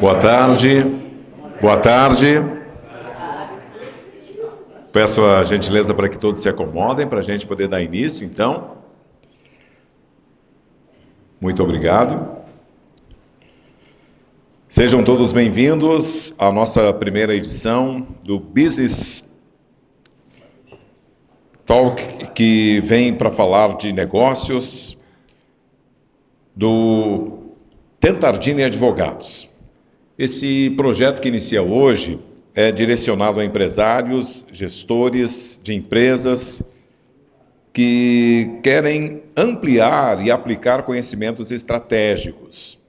Boa tarde. Boa tarde. Peço a gentileza para que todos se acomodem, para a gente poder dar início, então. Muito obrigado. Sejam todos bem-vindos à nossa primeira edição do Business Talk, que vem para falar de negócios do Tentardini Advogados. Esse projeto que inicia hoje é direcionado a empresários, gestores de empresas que querem ampliar e aplicar conhecimentos estratégicos.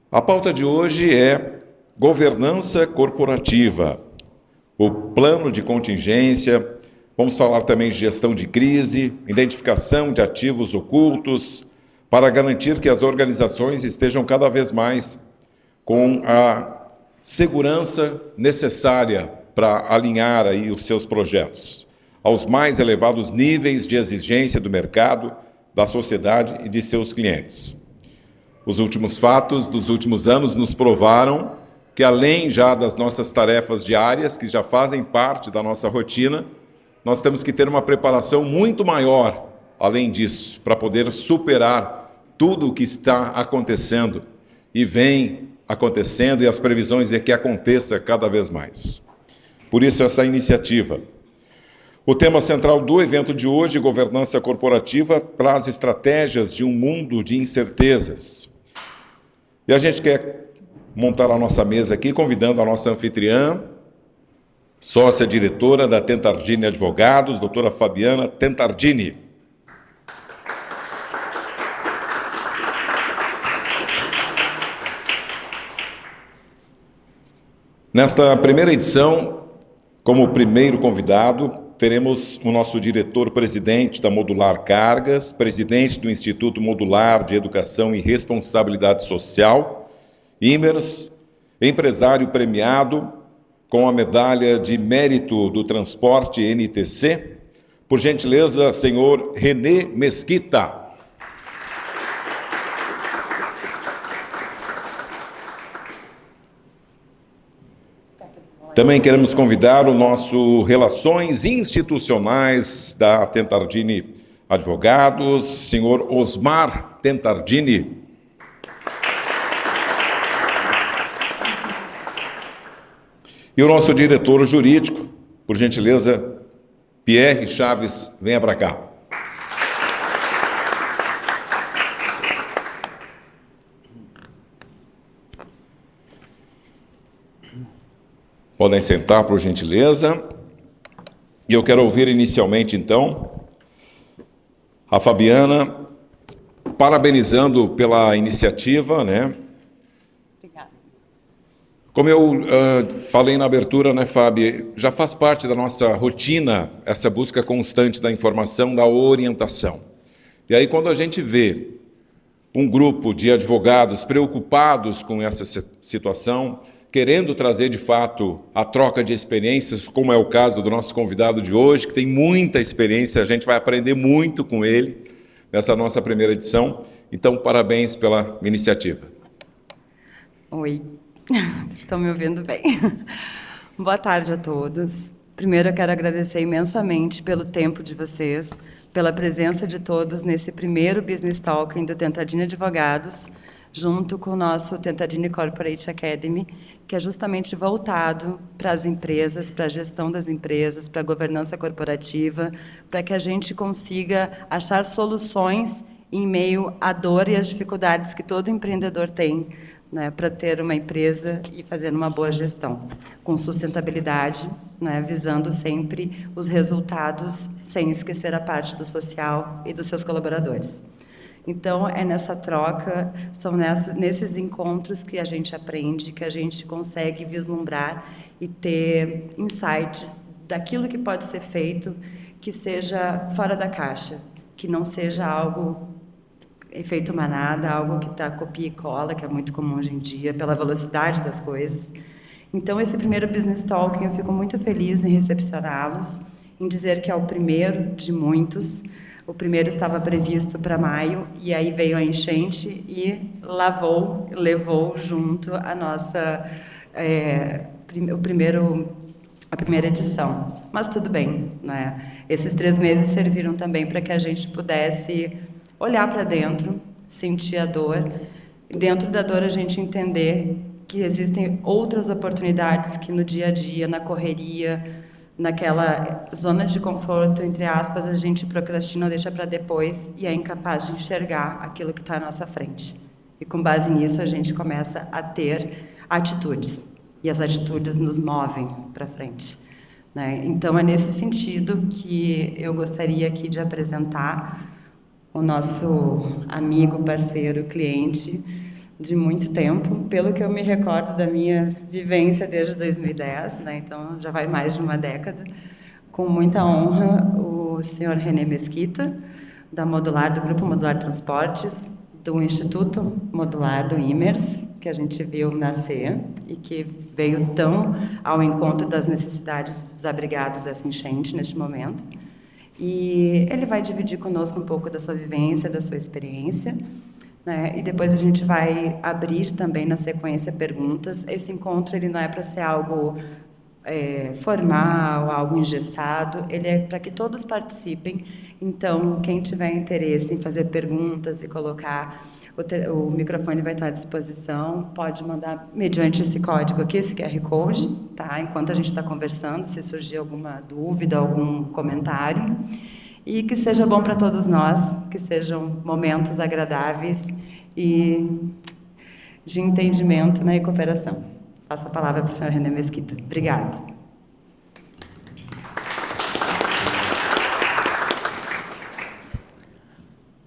A pauta de hoje é governança corporativa, o plano de contingência. Vamos falar também de gestão de crise, identificação de ativos ocultos, para garantir que as organizações estejam cada vez mais com a segurança necessária para alinhar aí os seus projetos aos mais elevados níveis de exigência do mercado, da sociedade e de seus clientes. Os últimos fatos dos últimos anos nos provaram que, além já das nossas tarefas diárias, que já fazem parte da nossa rotina, nós temos que ter uma preparação muito maior, além disso, para poder superar tudo o que está acontecendo e vem acontecendo, e as previsões é que aconteça cada vez mais. Por isso, essa iniciativa. O tema central do evento de hoje, governança corporativa, traz estratégias de um mundo de incertezas. E a gente quer montar a nossa mesa aqui, convidando a nossa anfitriã, sócia-diretora da Tentardini Advogados, doutora Fabiana Tentardini. Nesta primeira edição, como primeiro convidado, teremos o nosso diretor-presidente da Modular Cargas, presidente do Instituto Modular de Educação e Responsabilidade Social, IMERS, empresário premiado com a medalha de mérito do transporte NTC, por gentileza, senhor René Mesquita. Também queremos convidar o nosso Relações Institucionais da Tentardini Advogados, senhor Osmar Tentardini. E o nosso diretor jurídico, por gentileza, Pierre Chaves, venha para cá. Podem sentar, por gentileza. E eu quero ouvir inicialmente, então, a Fabiana, parabenizando pela iniciativa, né? Obrigada. Como eu falei na abertura, né, Fábio, já faz parte da nossa rotina essa busca constante da informação, da orientação. E aí, quando a gente vê um grupo de advogados preocupados com essa situação, querendo trazer, de fato, a troca de experiências, como é o caso do nosso convidado de hoje, que tem muita experiência, a gente vai aprender muito com ele nessa nossa primeira edição. Então, parabéns pela iniciativa. Oi, estão me ouvindo bem? Boa tarde a todos. Primeiro, eu quero agradecer imensamente pelo tempo de vocês, pela presença de todos nesse primeiro Business Talking do Tentardini Advogados, junto com o nosso Tentardini Corporate Academy, que é justamente voltado para as empresas, para a gestão das empresas, para a governança corporativa, para que a gente consiga achar soluções em meio à dor e às dificuldades que todo empreendedor tem, né, para ter uma empresa e fazer uma boa gestão, com sustentabilidade, né, visando sempre os resultados, sem esquecer a parte do social e dos seus colaboradores. Então, é nessa troca, são nesses encontros que a gente aprende, que a gente consegue vislumbrar e ter insights daquilo que pode ser feito, que seja fora da caixa, que não seja algo efeito manada, algo que está copia e cola, que é muito comum hoje em dia, pela velocidade das coisas. Então, esse primeiro Business Talking, eu fico muito feliz em recepcioná-los, em dizer que é o primeiro de muitos, O primeiro estava previsto para maio e aí veio a enchente e levou junto a nossa a primeira edição. Mas tudo bem, né? Esses 3 meses serviram também para que a gente pudesse olhar para dentro, sentir a dor, e dentro da dor a gente entender que existem outras oportunidades que no dia a dia, na correria, naquela zona de conforto, entre aspas, a gente procrastina ou deixa para depois e é incapaz de enxergar aquilo que está à nossa frente. E com base nisso a gente começa a ter atitudes. E as atitudes nos movem para frente, né? Então é nesse sentido que eu gostaria aqui de apresentar o nosso amigo, parceiro, cliente de muito tempo, pelo que eu me recordo da minha vivência desde 2010, né? Então já vai mais de uma década. Com muita honra, o senhor René Mesquita, da Modular, do Grupo Modular Transportes, do Instituto Modular do IMERS, que a gente viu nascer e que veio tão ao encontro das necessidades dos desabrigados dessa enchente neste momento. E ele vai dividir conosco um pouco da sua vivência, da sua experiência, né? E depois a gente vai abrir também na sequência perguntas. Esse encontro ele não é para ser algo formal, algo engessado, ele é para que todos participem. Então, quem tiver interesse em fazer perguntas e colocar, o microfone vai estar à disposição, pode mandar mediante esse código aqui, esse QR Code, tá? Enquanto a gente está conversando, se surgir alguma dúvida, algum comentário. E que seja bom para todos nós, que sejam momentos agradáveis e de entendimento, né, e cooperação. Passo a palavra para o senhor René Mesquita. Obrigada.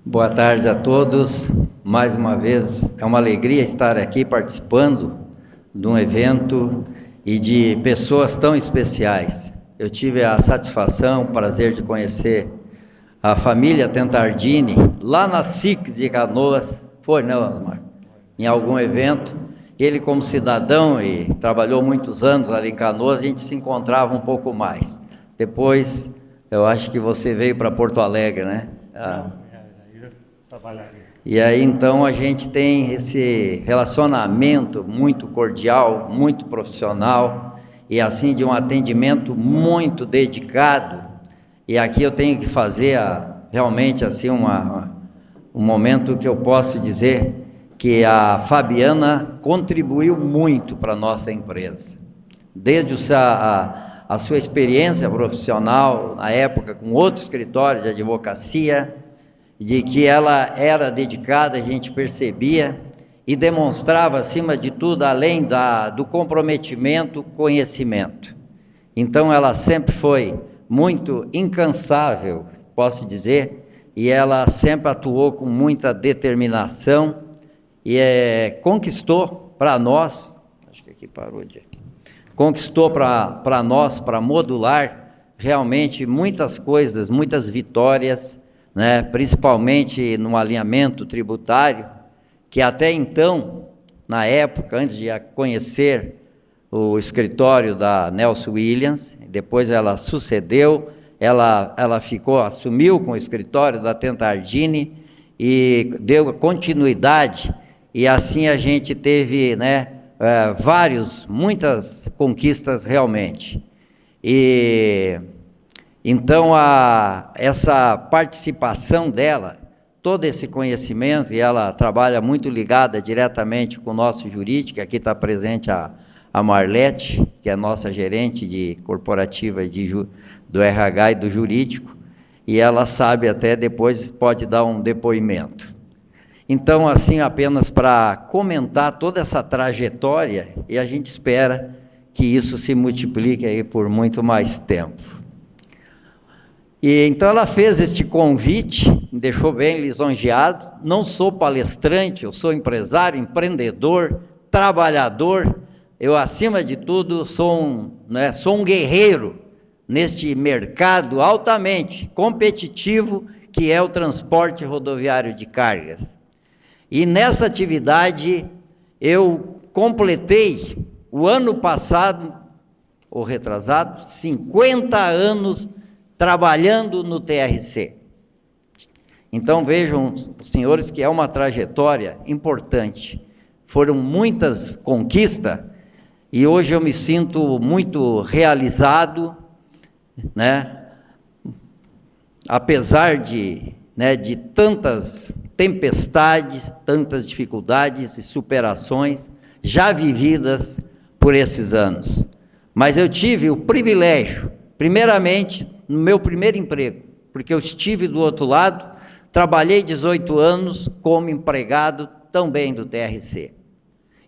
Boa tarde a todos. Mais uma vez, é uma alegria estar aqui participando de um evento e de pessoas tão especiais. Eu tive a satisfação, o prazer de conhecer a família Tentardini, lá na SICS de Canoas, foi, não, Osmar? Em algum evento. Ele, como cidadão, e trabalhou muitos anos ali em Canoas, a gente se encontrava um pouco mais. Depois, eu acho que você veio para Porto Alegre, né? E aí, então, a gente tem esse relacionamento muito cordial, muito profissional, e assim, de um atendimento muito dedicado. E aqui eu tenho que fazer realmente assim um momento que eu posso dizer que a Fabiana contribuiu muito para a nossa empresa. Desde a sua experiência profissional, na época com outro escritório de advocacia, de que ela era dedicada, a gente percebia, e demonstrava, acima de tudo, além do comprometimento, conhecimento. Então, ela sempre foi muito incansável, posso dizer, e ela sempre atuou com muita determinação e conquistou para nós, acho que aqui parou de... Conquistou para nós, para Modular, realmente muitas coisas, muitas vitórias, né? Principalmente no alinhamento tributário, que até então, na época, antes de conhecer o escritório da Nelson Williams, depois ela sucedeu, ela assumiu com o escritório da Tentardini e deu continuidade, e assim a gente teve, né, muitas conquistas realmente. E então essa participação dela, todo esse conhecimento, e ela trabalha muito ligada diretamente com o nosso jurídico, aqui está presente a Marlete, que é nossa gerente de corporativa do RH e do jurídico, e ela sabe até depois pode dar um depoimento. Então, assim, apenas para comentar toda essa trajetória, e a gente espera que isso se multiplique aí por muito mais tempo. E então ela fez este convite, me deixou bem lisonjeado. Não sou palestrante, eu sou empresário, empreendedor, trabalhador. Eu, acima de tudo, sou um guerreiro neste mercado altamente competitivo que é o transporte rodoviário de cargas. E nessa atividade eu completei o ano passado, ou retrasado, 50 anos trabalhando no TRC. Então vejam, senhores, que é uma trajetória importante. Foram muitas conquistas e hoje eu me sinto muito realizado, né? Apesar de tantas tempestades, tantas dificuldades e superações já vividas por esses anos. Mas eu tive o privilégio, primeiramente, no meu primeiro emprego, porque eu estive do outro lado, trabalhei 18 anos como empregado também do TRC.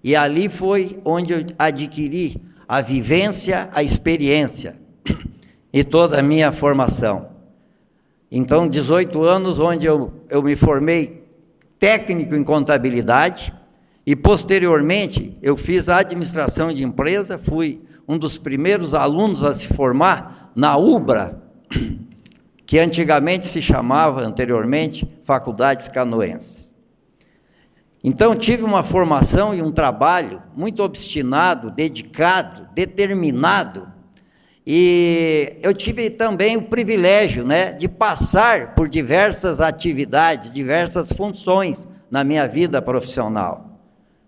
E ali foi onde eu adquiri a vivência, a experiência e toda a minha formação. Então, 18 anos onde eu me formei técnico em contabilidade e, posteriormente, eu fiz a administração de empresa, fui um dos primeiros alunos a se formar na UBRA, que antigamente se chamava, anteriormente, Faculdades Canoenses. Então, tive uma formação e um trabalho muito obstinado, dedicado, determinado, e eu tive também o privilégio, de passar por diversas atividades, diversas funções na minha vida profissional,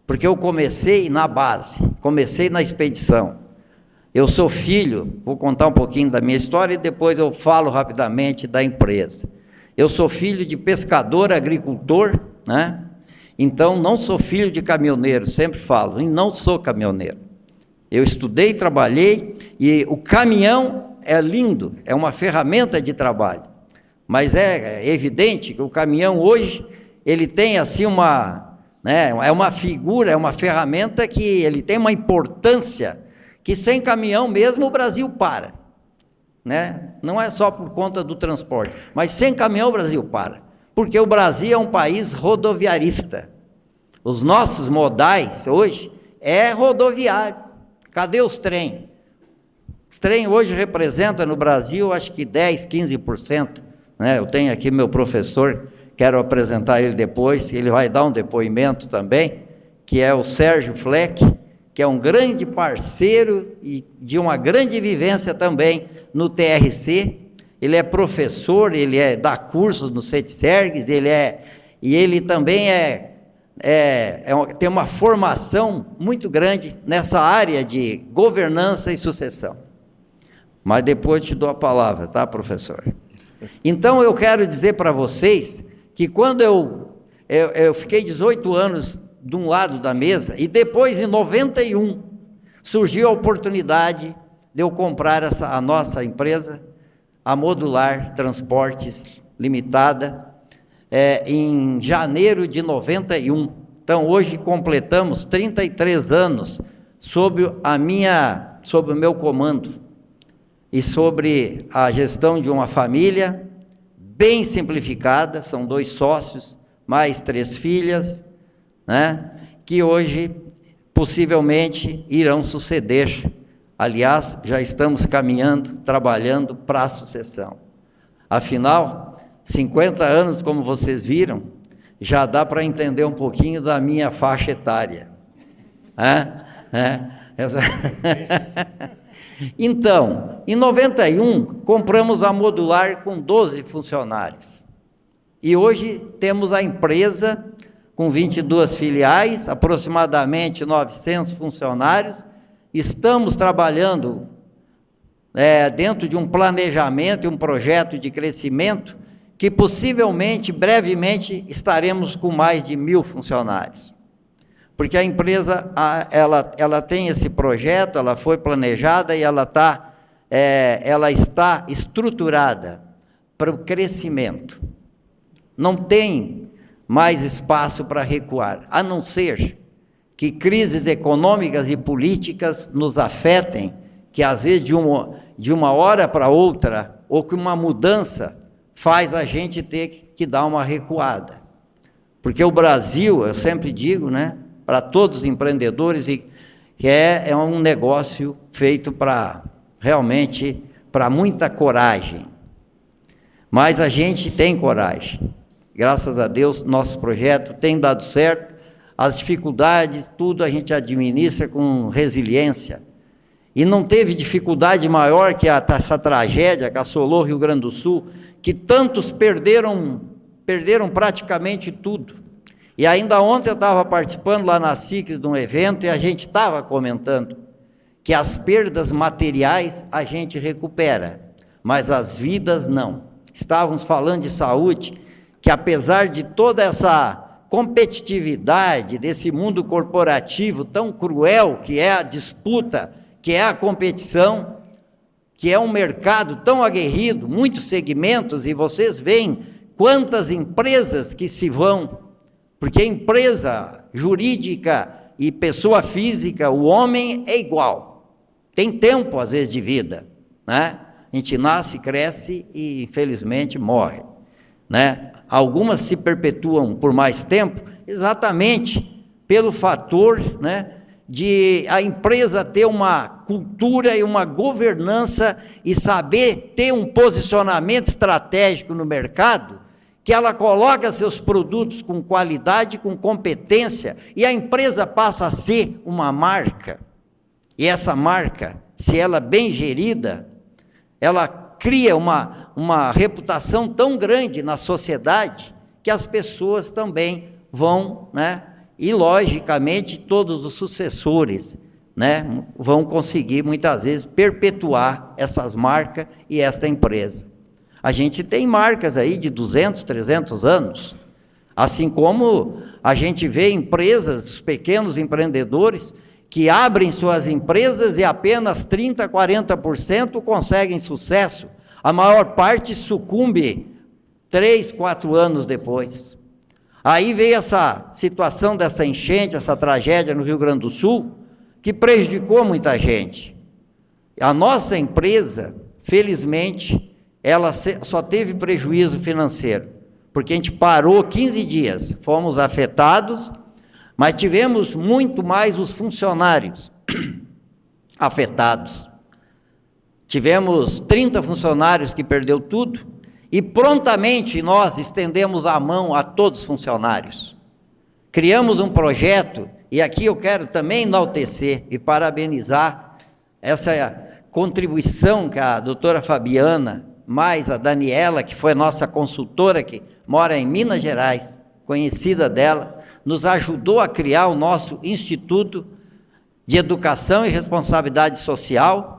porque eu comecei na base, comecei na expedição. Eu sou filho, vou contar um pouquinho da minha história e depois eu falo rapidamente da empresa. Eu sou filho de pescador, agricultor, Então não sou filho de caminhoneiro, sempre falo, e não sou caminhoneiro. Eu estudei, trabalhei, e o caminhão é lindo, é uma ferramenta de trabalho, mas é evidente que o caminhão hoje, ele tem assim é uma figura, é uma ferramenta que ele tem uma importância, que sem caminhão mesmo o Brasil para, não é só por conta do transporte, mas sem caminhão o Brasil para, porque o Brasil é um país rodoviarista, os nossos modais hoje é rodoviário. Cadê os trem? Os trem hoje representam no Brasil, acho que 10, 15%. Eu tenho aqui meu professor, quero apresentar ele depois, ele vai dar um depoimento também, que é o Sérgio Fleck, que é um grande parceiro e de uma grande vivência também no TRC. Ele é professor, ele dá cursos no CETSERGS, e ele também tem uma formação muito grande nessa área de governança e sucessão. Mas depois te dou a palavra, tá, professor? Então eu quero dizer para vocês que quando eu fiquei 18 anos de um lado da mesa, e depois em 91 surgiu a oportunidade de eu comprar a nossa empresa, a Modular Transportes Limitada, em janeiro de 91. Então hoje completamos 33 anos sob o meu comando e sobre a gestão de uma família bem simplificada, são 2 sócios, mais 3 filhas, que hoje possivelmente irão suceder. Aliás, já estamos caminhando, trabalhando para a sucessão. Afinal, 50 anos, como vocês viram, já dá para entender um pouquinho da minha faixa etária. Então, em 91, compramos a Modular com 12 funcionários. E hoje temos a empresa com 22 filiais, aproximadamente 900 funcionários. Estamos trabalhando dentro de um planejamento e um projeto de crescimento que possivelmente, brevemente, estaremos com mais de 1.000 funcionários. Porque a empresa, ela tem esse projeto, ela foi planejada e ela está estruturada para o crescimento. Não tem mais espaço para recuar, a não ser que crises econômicas e políticas nos afetem, que às vezes de uma hora para outra, ou que uma mudança faz a gente ter que dar uma recuada. Porque o Brasil, eu sempre digo, para todos os empreendedores, é um negócio feito realmente para muita coragem. Mas a gente tem coragem. Graças a Deus, nosso projeto tem dado certo. As dificuldades, tudo a gente administra com resiliência. E não teve dificuldade maior que essa tragédia que assolou o Rio Grande do Sul, que tantos perderam perderam praticamente tudo. E ainda ontem eu estava participando lá na SICS de um evento e a gente estava comentando que as perdas materiais a gente recupera, mas as vidas não. Estávamos falando de saúde, que apesar de toda essa competitividade desse mundo corporativo tão cruel, que é a disputa, que é a competição, que é um mercado tão aguerrido, muitos segmentos, e vocês veem quantas empresas que se vão, porque empresa jurídica e pessoa física, o homem é igual, tem tempo às vezes de vida, né? A gente nasce, cresce e infelizmente morre, né? Algumas se perpetuam por mais tempo, exatamente pelo fator, né, de a empresa ter uma cultura e uma governança e saber ter um posicionamento estratégico no mercado, que ela coloca seus produtos com qualidade, com competência, e a empresa passa a ser uma marca. E essa marca, se ela é bem gerida, ela cria uma reputação tão grande na sociedade, que as pessoas também vão, né, e logicamente todos os sucessores, né, vão conseguir muitas vezes perpetuar essas marcas e esta empresa. A gente tem marcas aí de 200, 300 anos, assim como a gente vê empresas, os pequenos empreendedores, que abrem suas empresas e apenas 30%, 40% conseguem sucesso. A maior parte sucumbe 3, 4 anos depois. Aí veio essa situação dessa enchente, essa tragédia no Rio Grande do Sul, que prejudicou muita gente. A nossa empresa, felizmente, ela só teve prejuízo financeiro, porque a gente parou 15 dias, fomos afetados, mas tivemos muito mais os funcionários afetados. Tivemos 30 funcionários que perdeu tudo, e prontamente nós estendemos a mão a todos os funcionários. Criamos um projeto, e aqui eu quero também enaltecer e parabenizar essa contribuição que a doutora Fabiana, mais a Daniela, que foi nossa consultora, que mora em Minas Gerais, conhecida dela, nos ajudou a criar o nosso Instituto de Educação e Responsabilidade Social,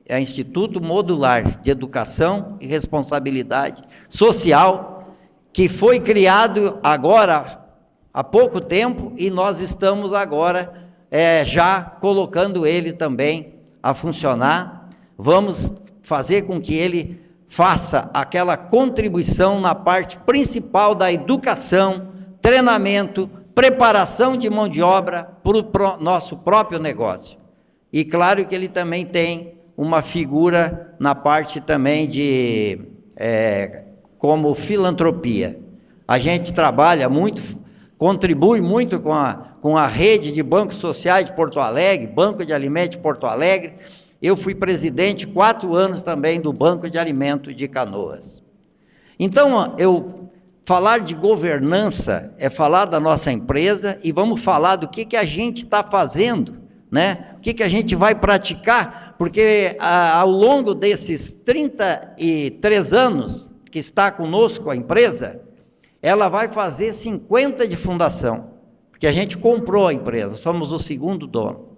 é o Instituto Modular de Educação e Responsabilidade Social, que foi criado agora há pouco tempo, e nós estamos agora já colocando ele também a funcionar. Vamos fazer com que ele faça aquela contribuição na parte principal da educação, treinamento, preparação de mão de obra para o nosso próprio negócio. E claro que ele também tem uma figura na parte também de como filantropia. A gente trabalha muito, contribui muito com a rede de bancos sociais de Porto Alegre, Banco de Alimentos de Porto Alegre. Eu fui presidente 4 anos também do Banco de Alimentos de Canoas. Então, falar de governança é falar da nossa empresa, e vamos falar do que a gente está fazendo, né? O que a gente vai praticar, porque ao longo desses 33 anos que está conosco a empresa, ela vai fazer 50 de fundação, porque a gente comprou a empresa, somos o segundo dono.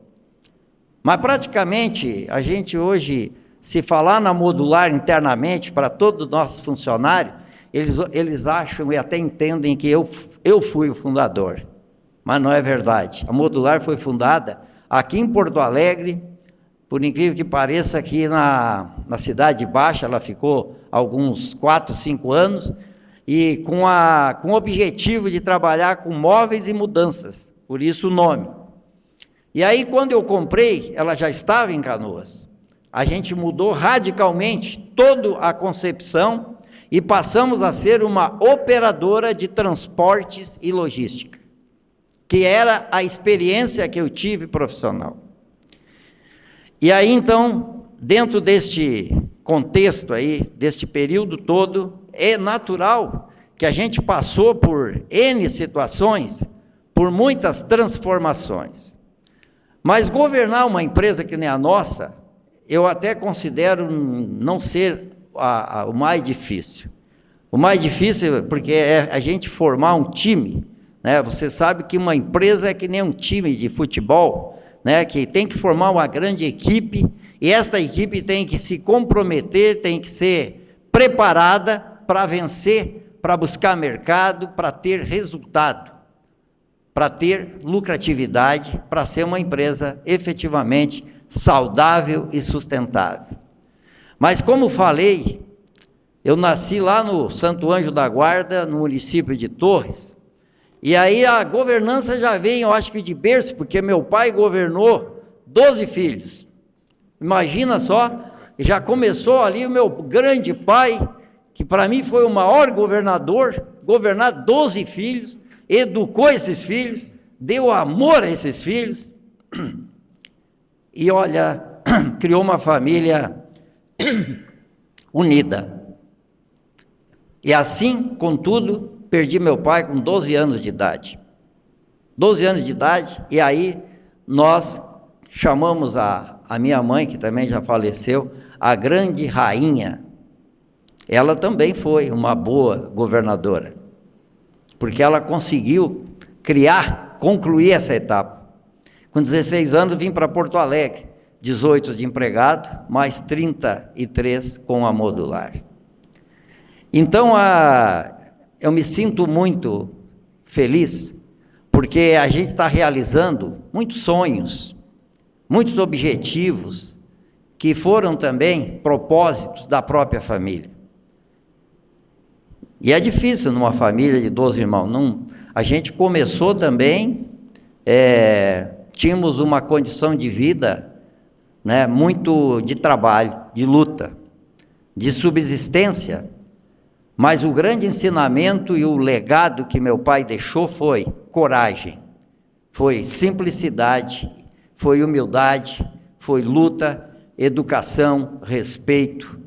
Mas praticamente, a gente hoje, se falar na Modular internamente, para todo o nosso funcionário, eles acham e até entendem que eu fui o fundador, mas não é verdade. A Modular foi fundada aqui em Porto Alegre, por incrível que pareça, aqui na Cidade Baixa, ela ficou alguns 4, 5 anos, e com o objetivo de trabalhar com móveis e mudanças, por isso o nome. E aí, quando eu comprei, ela já estava em Canoas. A gente mudou radicalmente toda a concepção e passamos a ser uma operadora de transportes e logística, que era a experiência que eu tive profissional. E aí, então, dentro deste contexto aí, deste período todo, é natural que a gente passou por N situações, por muitas transformações. Mas governar uma empresa que nem a nossa, eu até considero não ser o mais difícil. O mais difícil, porque é a gente formar um time, né? Você sabe que uma empresa é que nem um time de futebol, né? Que tem que formar uma grande equipe, e esta equipe tem que se comprometer, tem que ser preparada para vencer, para buscar mercado, para ter resultado, para ter lucratividade, para ser uma empresa efetivamente saudável e sustentável. Mas como falei, eu nasci lá no Santo Anjo da Guarda, no município de Torres, e aí a governança já vem, eu acho que de berço, porque meu pai governou 12 filhos. Imagina só, já começou ali o meu grande pai, que para mim foi o maior governador, governar 12 filhos, educou esses filhos, deu amor a esses filhos, e olha, criou uma família unida. E assim, contudo, perdi meu pai com 12 anos de idade. 12 anos de idade, e aí nós chamamos a minha mãe, que também já faleceu, a grande rainha. Ela também foi uma boa governadora, porque ela conseguiu concluir essa etapa. Com 16 anos vim para Porto Alegre, 18 de empregado, mais 33 com a modular. Então, eu me sinto muito feliz, porque a gente está realizando muitos sonhos, muitos objetivos, que foram também propósitos da própria família. E é difícil numa família de 12 irmãos. A gente começou também, tínhamos uma condição de vida, né, muito de trabalho, de luta, de subsistência, mas o grande ensinamento e o legado que meu pai deixou foi coragem, foi simplicidade, foi humildade, foi luta, educação, respeito,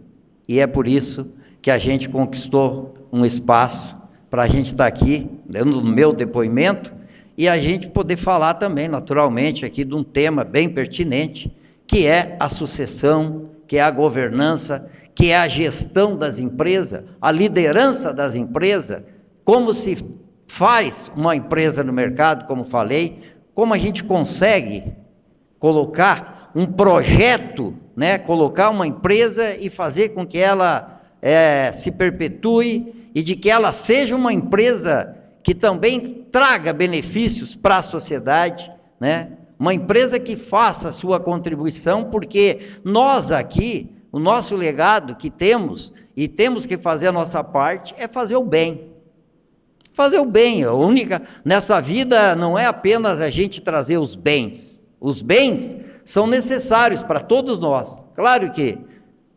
e é por isso que a gente conquistou um espaço para a gente estar aqui, no meu depoimento, e a gente poder falar também, naturalmente, aqui de um tema bem pertinente, que é a sucessão, que é a governança, que é a gestão das empresas, a liderança das empresas, como se faz uma empresa no mercado, como falei, como a gente consegue colocar um projeto, né, colocar uma empresa e fazer com que ela se perpetue e de que ela seja uma empresa que também traga benefícios para a sociedade, né? Uma empresa que faça a sua contribuição, porque nós aqui, o nosso legado que temos, e temos que fazer a nossa parte, é fazer o bem. Fazer o bem, nessa vida não é apenas a gente trazer os bens são necessários para todos nós. Claro que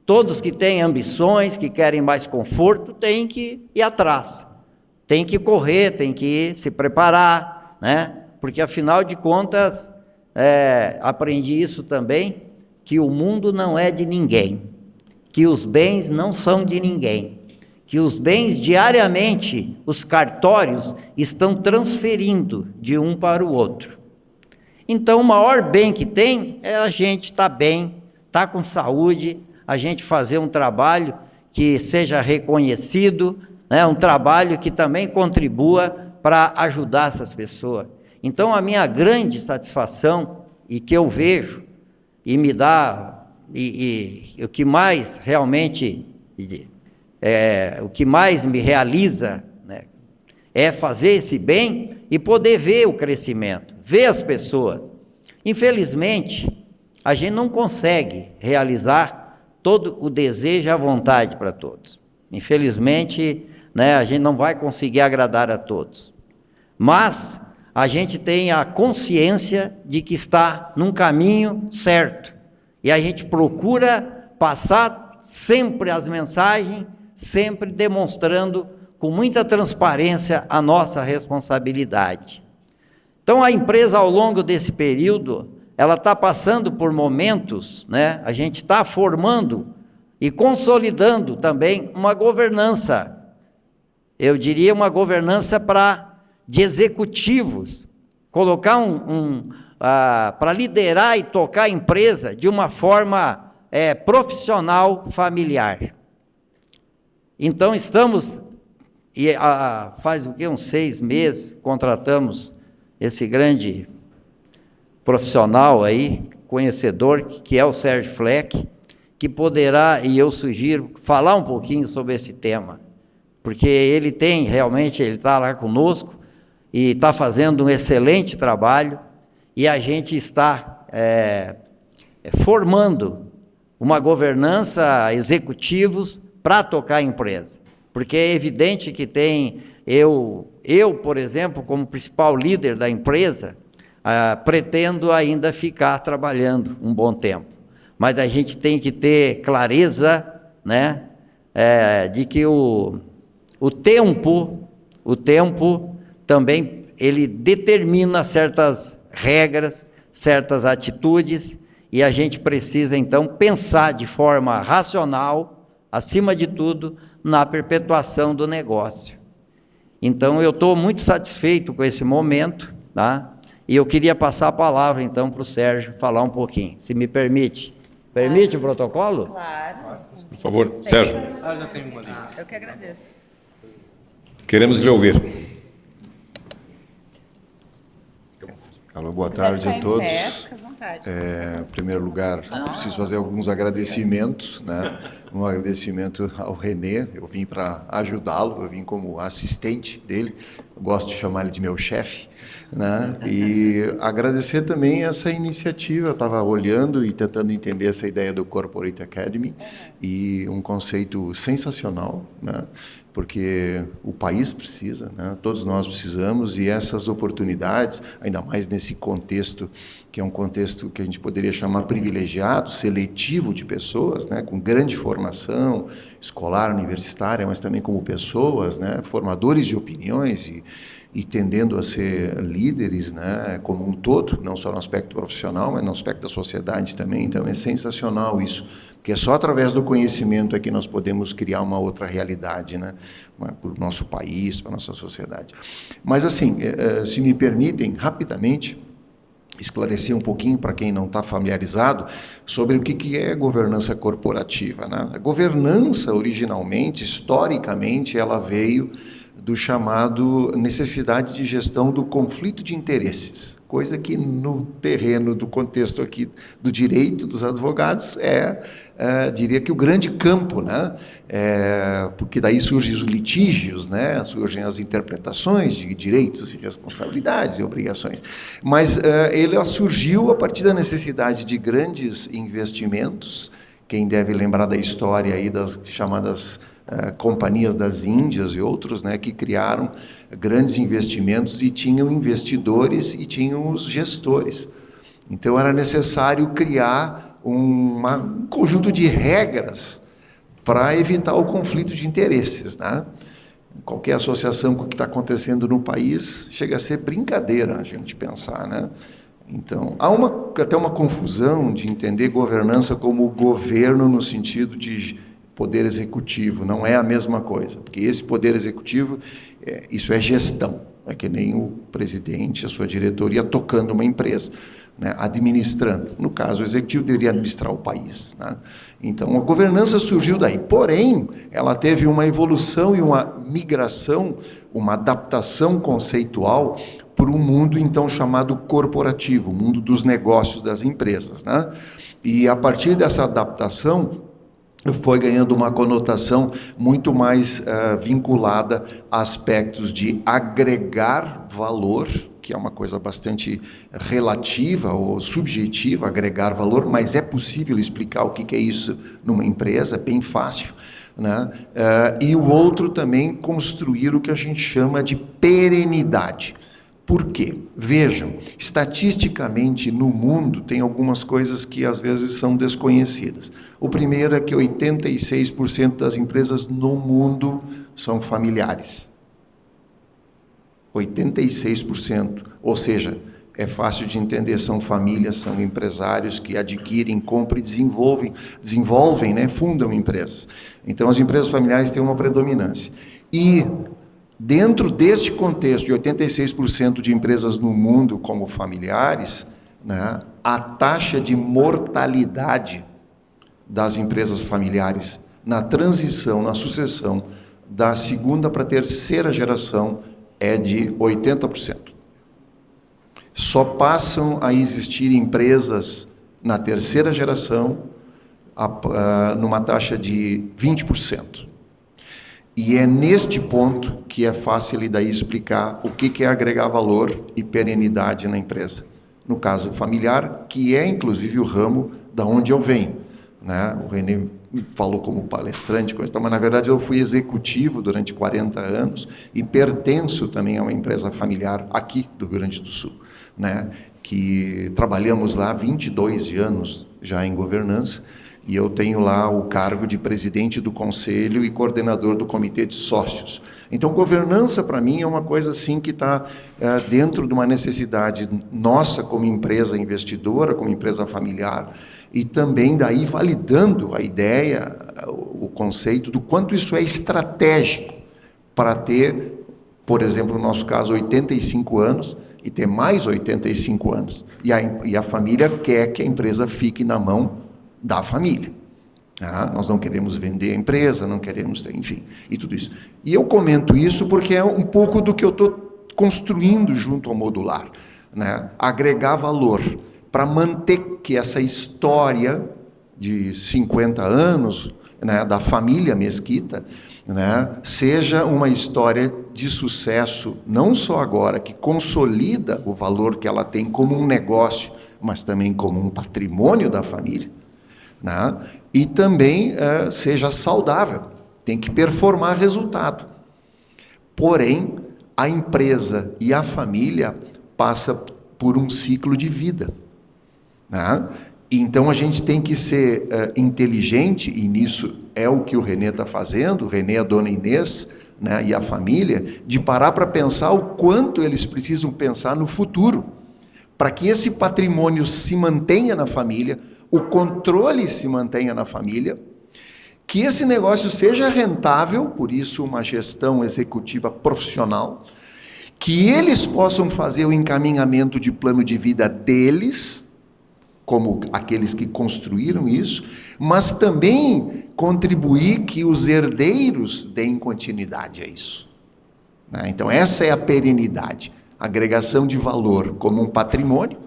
todos que têm ambições, que querem mais conforto, têm que ir atrás, têm que correr, têm que se preparar, né? Porque afinal de contas, aprendi isso também, que o mundo não é de ninguém, que os bens não são de ninguém, que os bens diariamente, os cartórios estão transferindo de um para o outro. Então o maior bem que tem é a gente estar bem, estar com saúde, a gente fazer um trabalho que seja reconhecido, né, um trabalho que também contribua para ajudar essas pessoas. Então a minha grande satisfação, e que eu vejo, e me dá, e o que mais realmente, o que mais me realiza, né, é fazer esse bem e poder ver o crescimento, ver as pessoas. Infelizmente, a gente não consegue realizar todo o desejo e a vontade para todos. Infelizmente, né, a gente não vai conseguir agradar a todos. Mas a gente tem a consciência de que está num caminho certo. E a gente procura passar sempre as mensagens, sempre demonstrando com muita transparência a nossa responsabilidade. Então a empresa, ao longo desse período, ela está passando por momentos, né? A gente está formando e consolidando também uma governança, eu diria uma governança de executivos, colocar para liderar e tocar a empresa de uma forma profissional, familiar. Então estamos E faz o quê? Uns 6 meses, contratamos esse grande profissional aí, conhecedor, que é o Sérgio Fleck, que poderá, e eu sugiro, falar um pouquinho sobre esse tema, porque ele está lá conosco e está fazendo um excelente trabalho, e a gente está formando uma governança, executivos para tocar a empresa, porque é evidente que eu, por exemplo, como principal líder da empresa, pretendo ainda ficar trabalhando um bom tempo, mas a gente tem que ter clareza, né, de que o tempo também ele determina certas regras, certas atitudes, e a gente precisa então pensar de forma racional, acima de tudo, na perpetuação do negócio. Então eu estou muito satisfeito com esse momento, tá? E eu queria passar a palavra então para o Sérgio falar um pouquinho, se me permite. Permite o protocolo? Claro. Por favor, Sérgio. Já tem uma ali. Eu que agradeço. Queremos lhe ouvir. Alô, boa tarde a todos. Fica à vontade. Em primeiro lugar, preciso fazer alguns agradecimentos, né? Um agradecimento ao Renê, eu vim para ajudá-lo, eu vim como assistente dele, eu gosto de chamar ele de meu chefe, né? E agradecer também essa iniciativa, eu estava olhando e tentando entender essa ideia do Corporate Academy, e um conceito sensacional, né? Porque o país precisa, né? Todos nós precisamos, e essas oportunidades, ainda mais nesse contexto, que é um contexto que a gente poderia chamar privilegiado, seletivo de pessoas, né? Com grande formação escolar, universitária, mas também como pessoas, né? Formadores de opiniões e tendendo a ser líderes, né, como um todo, não só no aspecto profissional, mas no aspecto da sociedade também. Então é sensacional isso, porque é só através do conhecimento é que nós podemos criar uma outra realidade, né, para o nosso país, para a nossa sociedade. Mas assim, se me permitem, rapidamente, esclarecer um pouquinho para quem não está familiarizado sobre o que é governança corporativa, né? A governança, originalmente, historicamente, ela veio do chamado necessidade de gestão do conflito de interesses, coisa que no terreno do contexto aqui do direito dos advogados diria que o grande campo, né? Porque daí surgem os litígios, né? Surgem as interpretações de direitos e responsabilidades e obrigações, mas ele surgiu a partir da necessidade de grandes investimentos. Quem deve lembrar da história aí das chamadas companhias das Índias e outros, né, que criaram grandes investimentos e tinham investidores e tinham os gestores. Então era necessário criar um conjunto de regras para evitar o conflito de interesses, né? Qualquer associação com o que está acontecendo no país chega a ser brincadeira a gente pensar, né? Então, há até uma confusão de entender governança como governo no sentido de poder executivo. Não é a mesma coisa, porque esse poder executivo, isso é gestão, é que nem o presidente, a sua diretoria tocando uma empresa, né, administrando. No caso, o executivo deveria administrar o país, né? Então, a governança surgiu daí, porém, ela teve uma evolução e uma migração, uma adaptação conceitual para um mundo, então, chamado corporativo, o mundo dos negócios das empresas, né? E, a partir dessa adaptação, foi ganhando uma conotação muito mais vinculada a aspectos de agregar valor, que é uma coisa bastante relativa ou subjetiva, agregar valor, mas é possível explicar o que é isso numa empresa, é bem fácil, né? E o outro também, construir o que a gente chama de perenidade. Por quê? Vejam, estatisticamente no mundo tem algumas coisas que às vezes são desconhecidas. O primeiro é que 86% das empresas no mundo são familiares. 86%, ou seja, é fácil de entender, são famílias, são empresários que adquirem, compram e desenvolvem, né, fundam empresas. Então as empresas familiares têm uma predominância. E dentro deste contexto de 86% de empresas no mundo como familiares, né, a taxa de mortalidade das empresas familiares na transição, na sucessão da segunda para a terceira geração é de 80%. Só passam a existir empresas na terceira geração numa taxa de 20%. E é neste ponto que é fácil daí explicar o que é agregar valor e perenidade na empresa. No caso familiar, que é inclusive o ramo da onde eu venho, né? O René falou como palestrante, mas na verdade eu fui executivo durante 40 anos e pertenço também a uma empresa familiar aqui do Rio Grande do Sul, né? Que trabalhamos lá 22 anos já em governança, e eu tenho lá o cargo de presidente do conselho e coordenador do comitê de sócios. Então, governança, para mim, é uma coisa assim que está dentro de uma necessidade nossa como empresa investidora, como empresa familiar, e também daí validando a ideia, o conceito do quanto isso é estratégico para ter, por exemplo, no nosso caso, 85 anos, e ter mais 85 anos. E a família quer que a empresa fique na mão da família. Nós não queremos vender a empresa, não queremos ter, enfim, e tudo isso. E eu comento isso porque é um pouco do que eu estou construindo junto ao modular, né? Agregar valor para manter que essa história de 50 anos, né, da família Mesquita, né, seja uma história de sucesso, não só agora, que consolida o valor que ela tem como um negócio, mas também como um patrimônio da família, né, e também seja saudável, tem que performar resultado. Porém, a empresa e a família passa por um ciclo de vida, né? Então, a gente tem que ser inteligente, e nisso é o que o René está fazendo, o René, a dona Inês, né, e a família, de parar para pensar o quanto eles precisam pensar no futuro, para que esse patrimônio se mantenha na família, o controle se mantenha na família, que esse negócio seja rentável, por isso uma gestão executiva profissional, que eles possam fazer o encaminhamento de plano de vida deles, como aqueles que construíram isso, mas também contribuir que os herdeiros deem continuidade a isso, né? Então essa é a perenidade, agregação de valor como um patrimônio,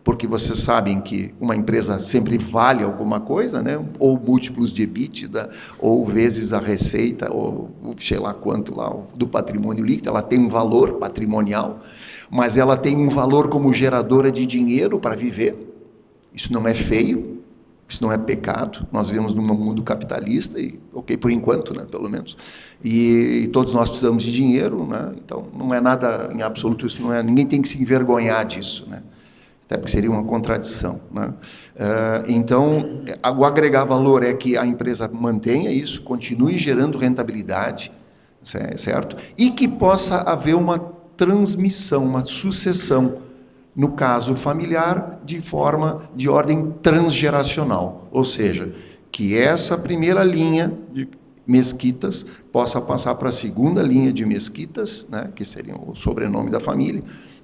porque vocês sabem que uma empresa sempre vale alguma coisa, né? Ou múltiplos de EBITDA, ou vezes a receita, ou sei lá quanto lá do patrimônio líquido, ela tem um valor patrimonial, mas ela tem um valor como geradora de dinheiro para viver. Isso não é feio, isso não é pecado. Nós vivemos num mundo capitalista, e ok, por enquanto, né, pelo menos. E todos nós precisamos de dinheiro, né? Então não é nada em absoluto, isso não é, ninguém tem que se envergonhar disso, né? Até porque seria uma contradição, né? Então, o agregar valor é que a empresa mantenha isso, continue gerando rentabilidade, certo? E que possa haver uma transmissão, uma sucessão, no caso familiar, de ordem transgeracional, ou seja, que essa primeira linha de Mesquitas possa passar para a segunda linha de Mesquitas, né, que seria o sobrenome da família.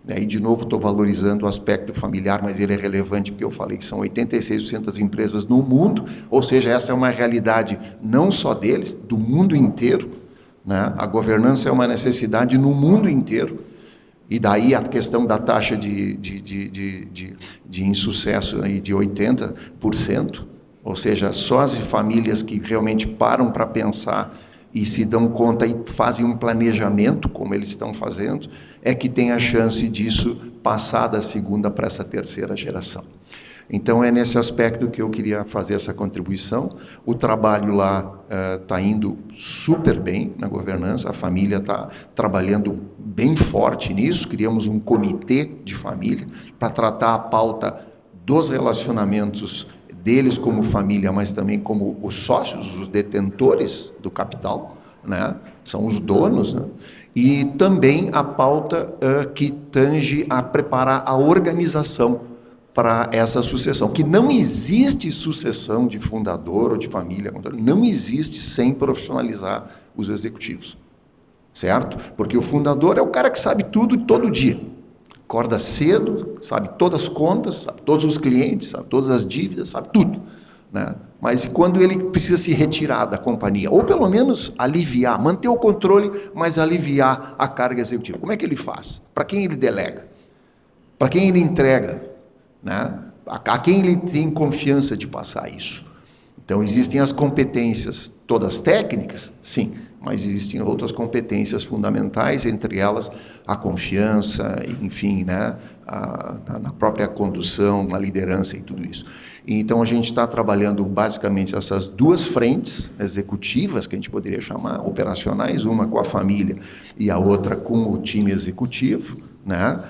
E de novo estou valorizando o aspecto familiar, mas ele é relevante porque eu falei que são 86% das empresas no mundo, ou seja, essa é uma realidade não só deles, do mundo inteiro, né? A governança é uma necessidade no mundo inteiro. E daí a questão da taxa de insucesso aí de 80%, ou seja, só as famílias que realmente param para pensar e se dão conta e fazem um planejamento, como eles estão fazendo, é que tem a chance disso passar da segunda para essa terceira geração. Então, é nesse aspecto que eu queria fazer essa contribuição. O trabalho lá está indo super bem na governança, a família está trabalhando bem forte nisso, criamos um comitê de família para tratar a pauta dos relacionamentos deles como família, mas também como os sócios, os detentores do capital, né? São os donos, né? E também a pauta que tange a preparar a organização para essa sucessão, que não existe sucessão de fundador ou de família, não existe sem profissionalizar os executivos, certo? Porque o fundador é o cara que sabe tudo todo dia, acorda cedo, sabe todas as contas, sabe todos os clientes, sabe todas as dívidas, sabe tudo, né? Mas quando ele precisa se retirar da companhia, ou pelo menos aliviar, manter o controle, mas aliviar a carga executiva, como é que ele faz? Para quem ele delega? Para quem ele entrega? Né? A quem ele tem confiança de passar isso? Então, existem as competências todas técnicas, sim, mas existem outras competências fundamentais, entre elas a confiança, enfim, né? Na própria condução, na liderança e tudo isso. Então, a gente está trabalhando basicamente essas duas frentes executivas, que a gente poderia chamar operacionais, uma com a família e a outra com o time executivo, né?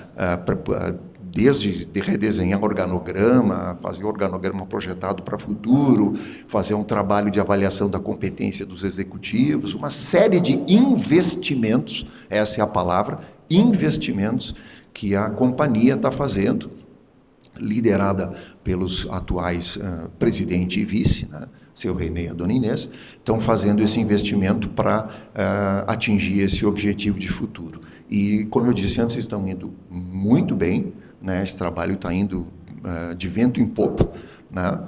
Desde de redesenhar organograma, fazer organograma projetado para o futuro, fazer um trabalho de avaliação da competência dos executivos, uma série de investimentos, essa é a palavra, investimentos que a companhia está fazendo, liderada pelos atuais presidente e vice, né, seu René e a dona Inês, estão fazendo esse investimento para atingir esse objetivo de futuro. E, como eu disse antes, estão indo muito bem, né, esse trabalho está indo de vento em popa, né,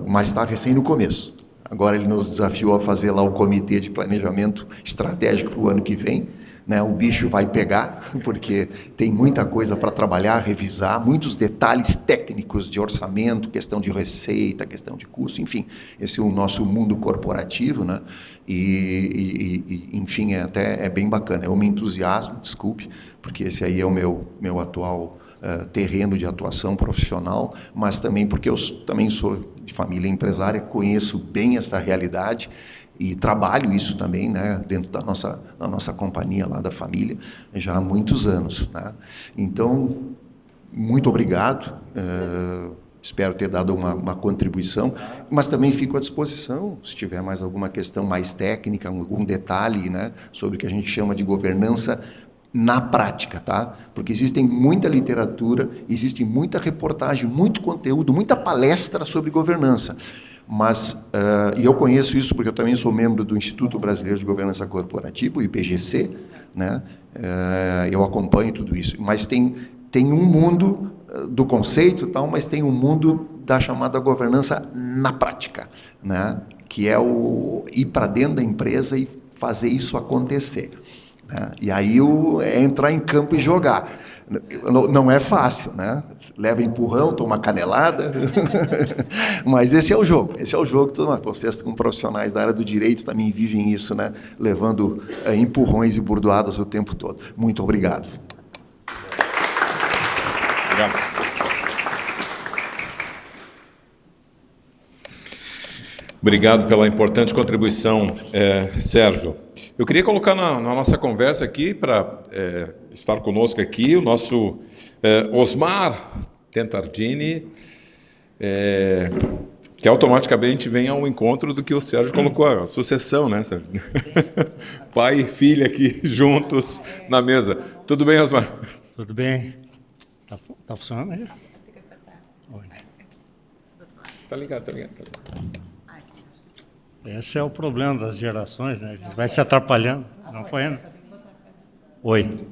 mas está recém no começo. Agora ele nos desafiou a fazer lá o comitê de planejamento estratégico para o ano que vem, né, o bicho vai pegar, porque tem muita coisa para trabalhar, revisar, muitos detalhes técnicos de orçamento, questão de receita, questão de custo, enfim, esse é o nosso mundo corporativo, né, enfim, é bem bacana, eu me entusiasmo, desculpe, porque esse aí é o meu atual terreno de atuação profissional, mas também porque eu também sou de família empresária, conheço bem essa realidade, e trabalho isso também, né, dentro da nossa companhia lá da família, já há muitos anos, né? Então, muito obrigado, espero ter dado uma contribuição, mas também fico à disposição, se tiver mais alguma questão mais técnica, algum detalhe, né, sobre o que a gente chama de governança na prática, tá? Porque existe muita literatura, existe muita reportagem, muito conteúdo, muita palestra sobre governança. Mas, e eu conheço isso porque eu também sou membro do Instituto Brasileiro de Governança Corporativa, o IPGC, né? Eu acompanho tudo isso, mas tem um mundo do conceito, tal, mas tem um mundo da chamada governança na prática, né? Que é o ir para dentro da empresa e fazer isso acontecer, né? E aí é entrar em campo e jogar. Não é fácil, né? Leva empurrão, toma canelada, mas esse é o jogo vocês como profissionais da área do direito também vivem isso, né? Levando empurrões e burdoadas o tempo todo. Muito obrigado. Obrigado. Obrigado pela importante contribuição, Sérgio. Eu queria colocar na nossa conversa aqui, para estar conosco aqui, o nosso Osmar Tentardini, que automaticamente vem ao encontro do que o Sérgio colocou, a sucessão, né, Sérgio? Pai e filha aqui juntos na mesa. Tudo bem, Osmar? Tudo bem. Tá funcionando aí? Tá ligado. Esse é o problema das gerações, né? A gente vai se atrapalhando. Não foi ainda? Oi.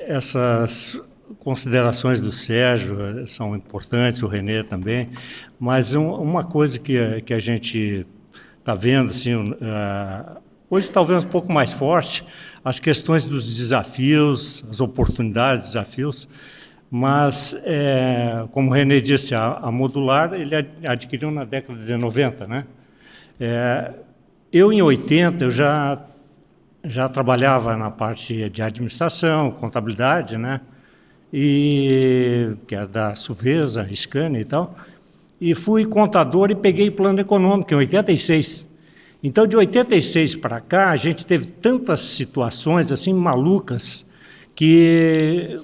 Essas considerações do Sérgio são importantes, o René também, mas uma coisa que a gente está vendo, assim, hoje talvez um pouco mais forte, as questões dos desafios, as oportunidades, desafios, mas, como o René disse, a Modular ele adquiriu na década de 90, né? Eu, em 80, eu já trabalhava na parte de administração, contabilidade, né? Que era da Suvesa, Scania e tal, e fui contador e peguei plano econômico em 86. Então, de 86 para cá, a gente teve tantas situações assim malucas que,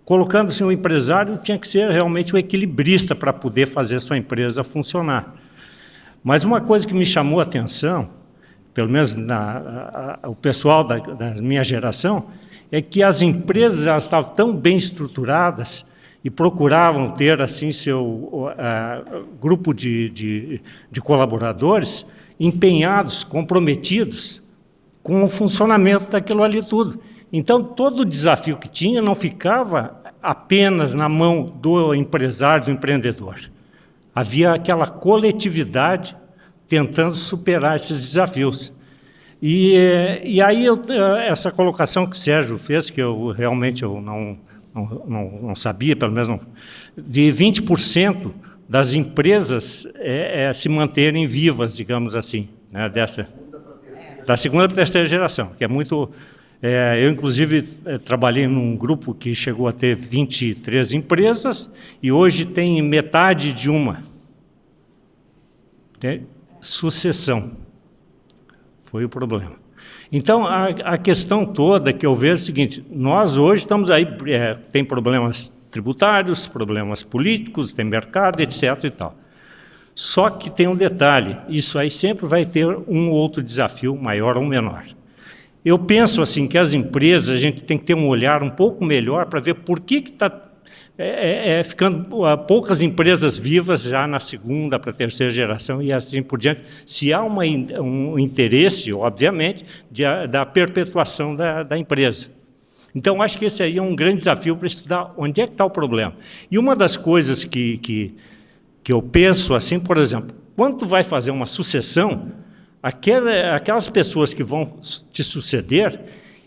colocando assim, o empresário tinha que ser realmente um equilibrista para poder fazer a sua empresa funcionar. Mas uma coisa que me chamou a atenção, pelo menos o pessoal da minha geração, é que as empresas elas estavam tão bem estruturadas e procuravam ter assim seu grupo de colaboradores empenhados, comprometidos com o funcionamento daquilo ali tudo. Então, todo o desafio que tinha não ficava apenas na mão do empresário, do empreendedor. Havia aquela coletividade tentando superar esses desafios. E aí, essa colocação que o Sérgio fez, que eu realmente não sabia, pelo menos não, de 20% das empresas se manterem vivas, digamos assim, né, da segunda para a terceira geração, que é muito... eu, inclusive, trabalhei num grupo que chegou a ter 23 empresas e hoje tem metade de uma. Sucessão. Foi o problema. Então, a questão toda que eu vejo é o seguinte, nós hoje estamos aí, tem problemas tributários, problemas políticos, tem mercado, etc. e tal. Só que tem um detalhe, isso aí sempre vai ter um ou outro desafio, maior ou menor. Eu penso assim que as empresas, a gente tem que ter um olhar um pouco melhor para ver por que está ficando poucas empresas vivas já na segunda para a terceira geração e assim por diante, se há um interesse, obviamente, da perpetuação da empresa. Então, acho que esse aí é um grande desafio para estudar onde é que está o problema. E uma das coisas que eu penso assim, por exemplo, quando tu vai fazer uma sucessão, aquelas pessoas que vão te suceder,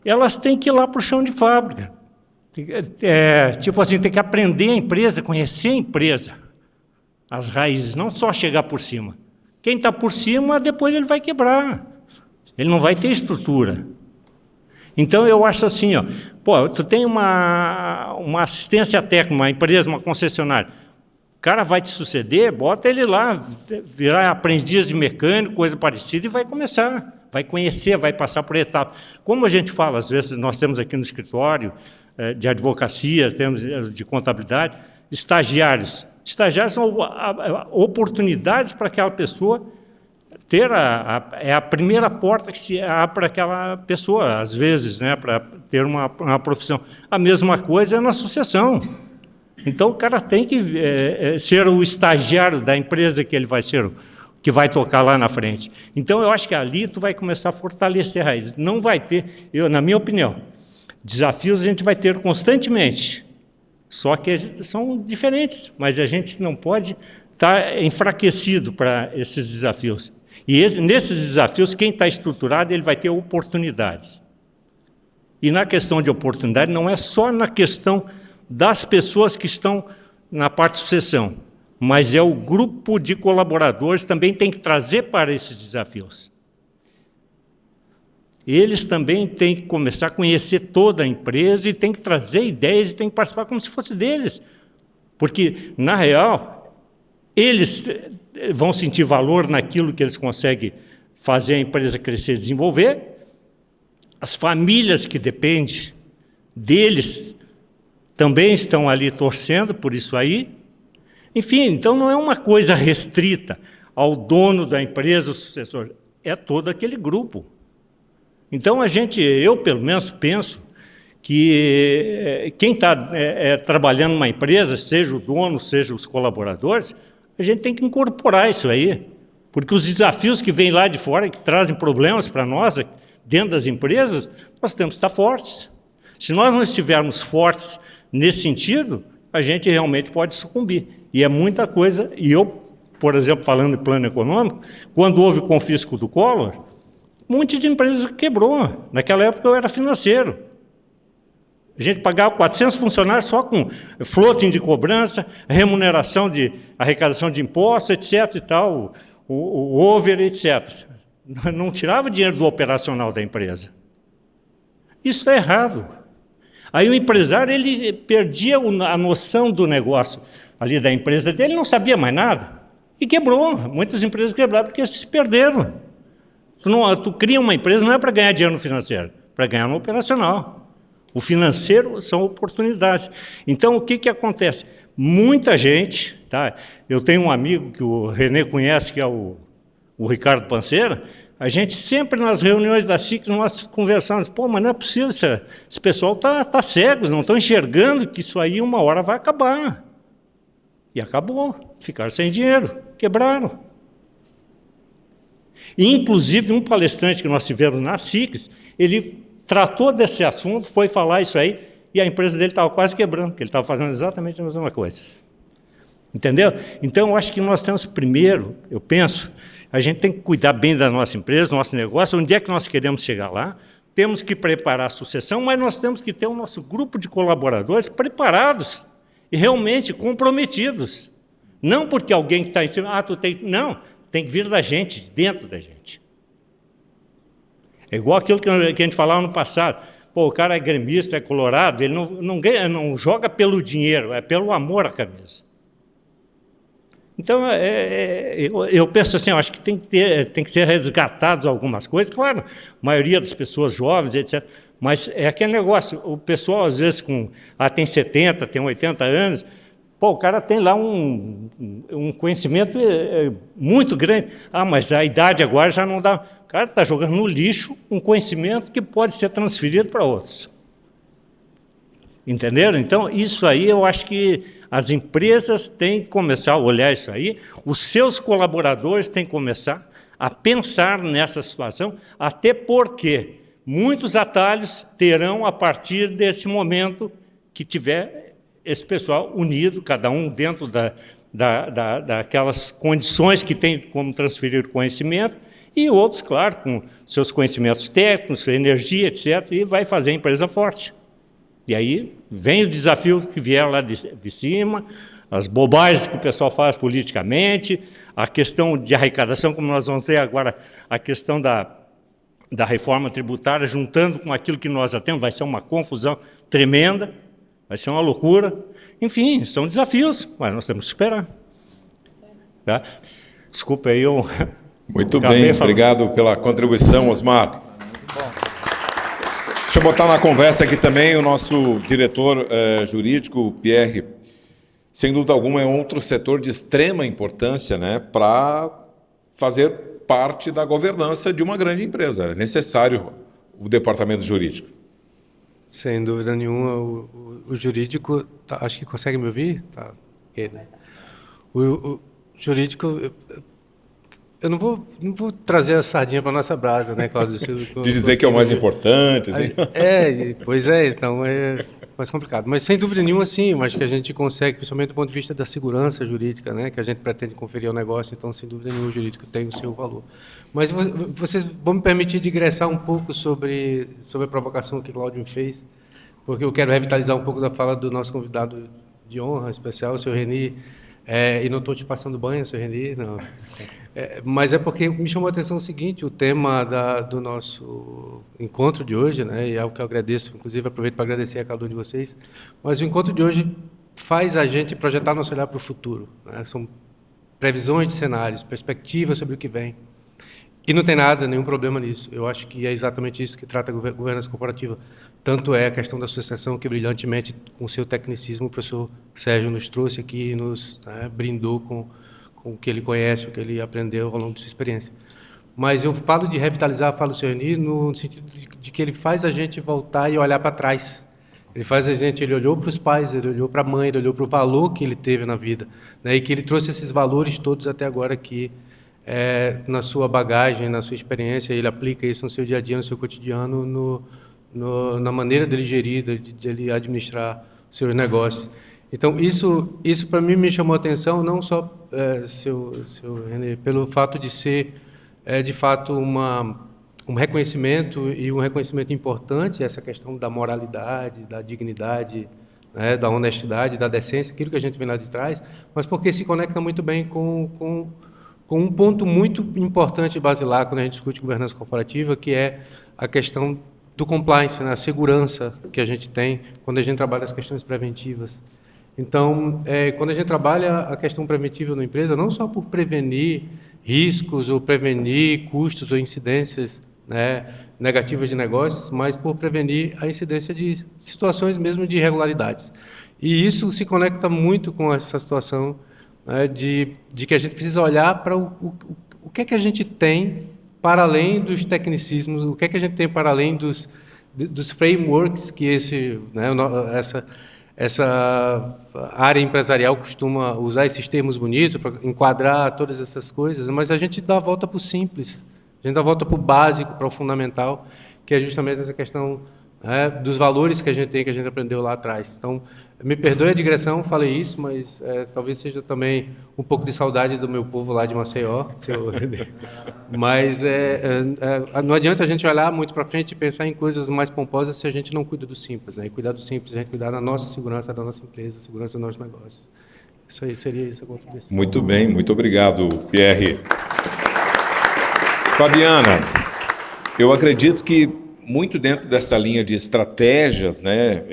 elas têm que ir lá para o chão de fábrica. Tipo assim, tem que aprender a empresa, conhecer a empresa, as raízes, não só chegar por cima. Quem está por cima, depois ele vai quebrar. Ele não vai ter estrutura. Então, eu acho assim, tu tem uma assistência técnica, uma empresa, uma concessionária, o cara vai te suceder, bota ele lá, virar aprendiz de mecânico, coisa parecida, e vai começar, vai conhecer, vai passar por etapas. Como a gente fala, às vezes, nós temos aqui no escritório de advocacia, temos de contabilidade, estagiários. Estagiários são oportunidades para aquela pessoa ter a primeira porta que se abre para aquela pessoa, às vezes, né, para ter uma profissão. A mesma coisa é na sucessão. Então, o cara tem que ser o estagiário da empresa que ele vai ser, que vai tocar lá na frente. Então, eu acho que ali tu vai começar a fortalecer raízes. Não vai ter, na minha opinião, desafios a gente vai ter constantemente, só que são diferentes, mas a gente não pode estar enfraquecido para esses desafios. E nesses desafios, quem está estruturado, ele vai ter oportunidades. E na questão de oportunidade, não é só na questão das pessoas que estão na parte de sucessão, mas é o grupo de colaboradores também tem que trazer para esses desafios. Eles também têm que começar a conhecer toda a empresa e têm que trazer ideias e têm que participar como se fosse deles. Porque, na real, eles vão sentir valor naquilo que eles conseguem fazer a empresa crescer e desenvolver. As famílias que dependem deles também estão ali torcendo por isso aí. Enfim, então não é uma coisa restrita ao dono da empresa, o sucessor, é todo aquele grupo. Então, eu pelo menos penso que quem está trabalhando numa empresa, seja o dono, seja os colaboradores, a gente tem que incorporar isso aí, porque os desafios que vêm lá de fora, que trazem problemas para nós, dentro das empresas, nós temos que estar fortes. Se nós não estivermos fortes nesse sentido, a gente realmente pode sucumbir. E é muita coisa, e eu, por exemplo, falando em plano econômico, quando houve o confisco do Collor, um monte de empresas quebrou. Naquela época eu era financeiro. A gente pagava 400 funcionários só com floating de cobrança, remuneração de arrecadação de impostos, etc. e tal, o over, etc. Não tirava dinheiro do operacional da empresa. Isso é errado. Aí o empresário ele perdia a noção do negócio ali da empresa dele, não sabia mais nada. E quebrou. Muitas empresas quebraram porque se perderam. Tu cria uma empresa não é para ganhar dinheiro no financeiro, para ganhar no operacional. O financeiro são oportunidades. Então, o que acontece? Muita gente, tá? Eu tenho um amigo que o René conhece, que é o Ricardo Panceira, a gente sempre nas reuniões da SIC, nós conversamos, mas não é possível, esse pessoal tá cego, não estão enxergando que isso aí uma hora vai acabar. E acabou, ficaram sem dinheiro, quebraram. E, inclusive, um palestrante que nós tivemos na SICS, ele tratou desse assunto, foi falar isso aí, e a empresa dele estava quase quebrando, porque ele estava fazendo exatamente a mesma coisa. Entendeu? Então, eu acho que nós temos primeiro, eu penso, a gente tem que cuidar bem da nossa empresa, do nosso negócio, onde é que nós queremos chegar lá, temos que preparar a sucessão, mas nós temos que ter o nosso grupo de colaboradores preparados e realmente comprometidos. Não porque alguém que está em cima, não, tem que vir da gente, de dentro da gente. É igual aquilo que a gente falava no passado. Pô, o cara é gremista, é colorado, ele não joga pelo dinheiro, é pelo amor à camisa. Então, eu penso assim, eu acho que tem que ser resgatados algumas coisas, claro, a maioria das pessoas jovens, etc. Mas é aquele negócio, o pessoal, às vezes, tem 70, tem 80 anos, pô, o cara tem lá um conhecimento muito grande. Ah, mas a idade agora já não dá. O cara está jogando no lixo um conhecimento que pode ser transferido para outros. Entenderam? Então, isso aí eu acho que as empresas têm que começar a olhar isso aí, os seus colaboradores têm que começar a pensar nessa situação, até porque muitos atalhos terão a partir desse momento que tiver esse pessoal unido, cada um dentro daquelas condições que tem como transferir conhecimento, e outros, claro, com seus conhecimentos técnicos, sua energia, etc., e vai fazer a empresa forte. E aí vem o desafio que vier lá de cima, as bobagens que o pessoal faz politicamente, a questão de arrecadação, como nós vamos ter agora, a questão da reforma tributária, juntando com aquilo que nós já temos, vai ser uma confusão tremenda, vai ser uma loucura. Enfim, são desafios, mas nós temos que superar. Tá? Desculpa aí, eu... Muito bem, obrigado pela contribuição, Osmar. Deixa eu botar na conversa aqui também o nosso diretor jurídico, Pierre. Sem dúvida alguma, é outro setor de extrema importância, né, para fazer parte da governança de uma grande empresa. É necessário o departamento jurídico. Sem dúvida nenhuma, o jurídico, acho que consegue me ouvir? Tá. Okay, né? O jurídico... Eu não vou trazer a sardinha para a nossa brasa, né, Cláudio? De dizer que é o mais importante. Assim. Pois é, então é mais complicado. Mas, sem dúvida nenhuma, sim, eu acho que a gente consegue, principalmente do ponto de vista da segurança jurídica, né, que a gente pretende conferir ao negócio, então, sem dúvida nenhuma, o jurídico tem o seu valor. Mas vocês vão me permitir digressar um pouco sobre a provocação que o Cláudio me fez, porque eu quero revitalizar um pouco da fala do nosso convidado de honra especial, o senhor Reni, e não estou te passando banho, senhor Reni, não... mas é porque me chamou a atenção o seguinte, o tema do nosso encontro de hoje, né, e é algo que eu agradeço, inclusive aproveito para agradecer a cada um de vocês, mas o encontro de hoje faz a gente projetar nosso olhar para o futuro, né, são previsões de cenários, perspectivas sobre o que vem, e não tem nenhum problema nisso, eu acho que é exatamente isso que trata a governança corporativa, tanto é a questão da sucessão que brilhantemente, com o seu tecnicismo, o professor Sérgio nos trouxe aqui e nos brindou com o que ele conhece, o que ele aprendeu ao longo de sua experiência. Mas eu falo de revitalizar, falo, senhor Reni, no sentido de que ele faz a gente voltar e olhar para trás. Ele olhou para os pais, ele olhou para a mãe, ele olhou para o valor que ele teve na vida, né, e que ele trouxe esses valores todos até agora aqui, na sua bagagem, na sua experiência, ele aplica isso no seu dia a dia, no seu cotidiano, na maneira dele gerir, de ele administrar seus negócios. Então, isso para mim me chamou a atenção, não só, seu René, pelo fato de ser, de fato, um reconhecimento, e um reconhecimento importante, essa questão da moralidade, da dignidade, né, da honestidade, da decência, aquilo que a gente vem lá de trás, mas porque se conecta muito bem com um ponto muito importante e basilar quando a gente discute governança corporativa, que é a questão do compliance, né, a segurança que a gente tem quando a gente trabalha as questões preventivas. Então, quando a gente trabalha a questão preventiva na empresa, não só por prevenir riscos ou prevenir custos ou incidências, né, negativas de negócios, mas por prevenir a incidência de situações mesmo de irregularidades. E isso se conecta muito com essa situação, né, de que a gente precisa olhar para o que é que a gente tem para além dos tecnicismos, o que é que a gente tem para além dos frameworks que essa área empresarial costuma usar esses termos bonitos para enquadrar todas essas coisas, mas a gente dá a volta para o simples, a gente dá a volta para o básico, para o fundamental, que é justamente essa questão dos valores que a gente tem, que a gente aprendeu lá atrás. Então, me perdoe a digressão, falei isso, mas talvez seja também um pouco de saudade do meu povo lá de Maceió. Mas não adianta a gente olhar muito para frente e pensar em coisas mais pomposas se a gente não cuida do simples, né? E cuidar do simples, a gente cuidar da nossa segurança, da nossa empresa, da segurança dos nossos negócios. Isso aí seria isso a contribuição. Muito bem, muito obrigado, Pierre. Fabiana, eu acredito que muito dentro dessa linha de estratégias, né,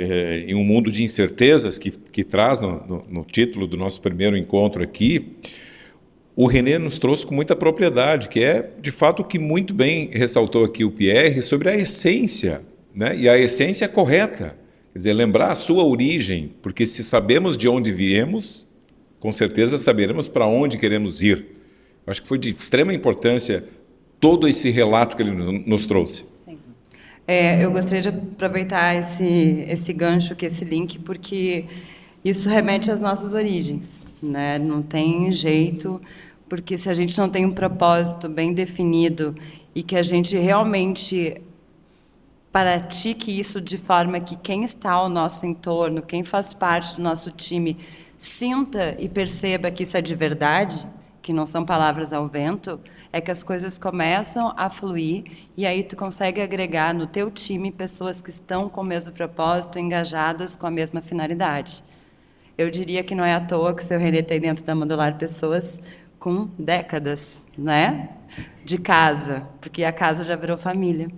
em um mundo de incertezas que traz no título do nosso primeiro encontro aqui, o René nos trouxe com muita propriedade, que é, de fato, o que muito bem ressaltou aqui o Pierre sobre a essência, né, e a essência correta. Quer dizer, lembrar a sua origem, porque se sabemos de onde viemos, com certeza saberemos para onde queremos ir. Eu acho que foi de extrema importância todo esse relato que ele nos trouxe. Eu gostaria de aproveitar esse gancho, esse link, porque isso remete às nossas origens, né? Não tem jeito, porque se a gente não tem um propósito bem definido e que a gente realmente pratique isso de forma que quem está ao nosso entorno, quem faz parte do nosso time, sinta e perceba que isso é de verdade, que não são palavras ao vento, é que as coisas começam a fluir e aí tu consegue agregar no teu time pessoas que estão com o mesmo propósito, engajadas com a mesma finalidade. Eu diria que não é à toa que o seu René tem dentro da Modular pessoas com décadas, né, de casa, porque a casa já virou família,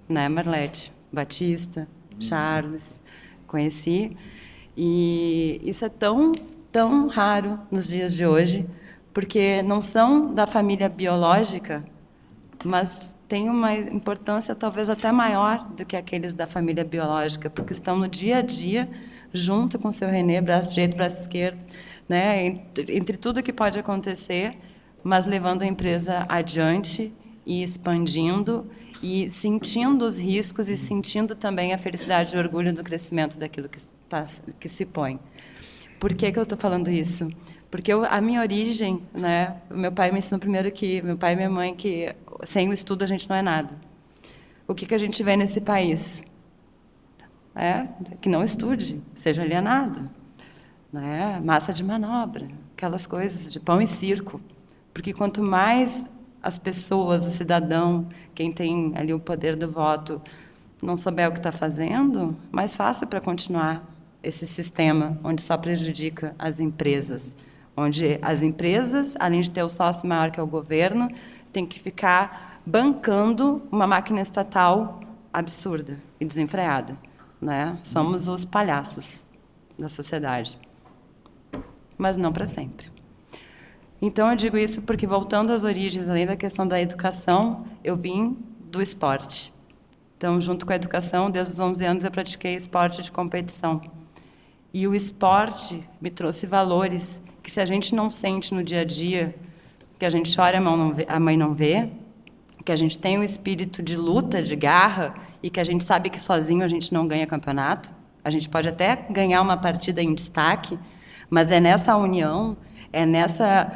né, Marlete, Batista, Charles, conheci, e isso é tão raro nos dias de hoje, porque não são da família biológica, mas têm uma importância talvez até maior do que aqueles da família biológica, porque estão no dia a dia, junto com o seu René, braço direito, braço esquerdo, né, entre tudo que pode acontecer, mas levando a empresa adiante e expandindo e sentindo os riscos e sentindo também a felicidade e o orgulho do crescimento daquilo que se põe. Por que eu estou falando isso? Porque a minha origem, né, meu pai me ensinou primeiro meu pai e minha mãe, que sem o estudo a gente não é nada. O que a gente vê nesse país? Que não estude, seja alienado, né, massa de manobra, aquelas coisas de pão e circo. Porque quanto mais as pessoas, o cidadão, quem tem ali o poder do voto, não souber o que está fazendo, mais fácil para continuar esse sistema onde só prejudica as empresas. Onde as empresas, além de ter o sócio maior que é o governo, tem que ficar bancando uma máquina estatal absurda e desenfreada, né? Somos os palhaços da sociedade, mas não para sempre. Então, eu digo isso porque, voltando às origens, além da questão da educação, eu vim do esporte. Então, junto com a educação, desde os 11 anos, eu pratiquei esporte de competição. E o esporte me trouxe valores que, se a gente não sente no dia a dia, que a gente chora e a mãe não vê, que a gente tem um espírito de luta, de garra, e que a gente sabe que sozinho a gente não ganha campeonato, a gente pode até ganhar uma partida em destaque, mas é nessa união, é nessa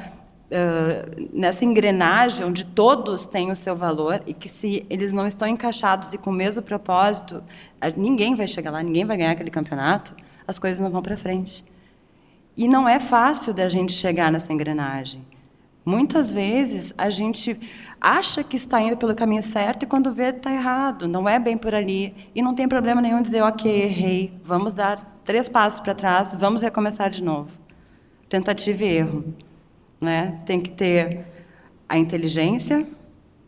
engrenagem onde todos têm o seu valor e que, se eles não estão encaixados e com o mesmo propósito, ninguém vai chegar lá, ninguém vai ganhar aquele campeonato, as coisas não vão para frente. E não é fácil da gente chegar nessa engrenagem. Muitas vezes a gente acha que está indo pelo caminho certo e quando vê está errado, não é bem por ali. E não tem problema nenhum dizer, ok, errei, vamos dar 3 passos para trás, vamos recomeçar de novo. Tentativa e erro, né? Tem que ter a inteligência,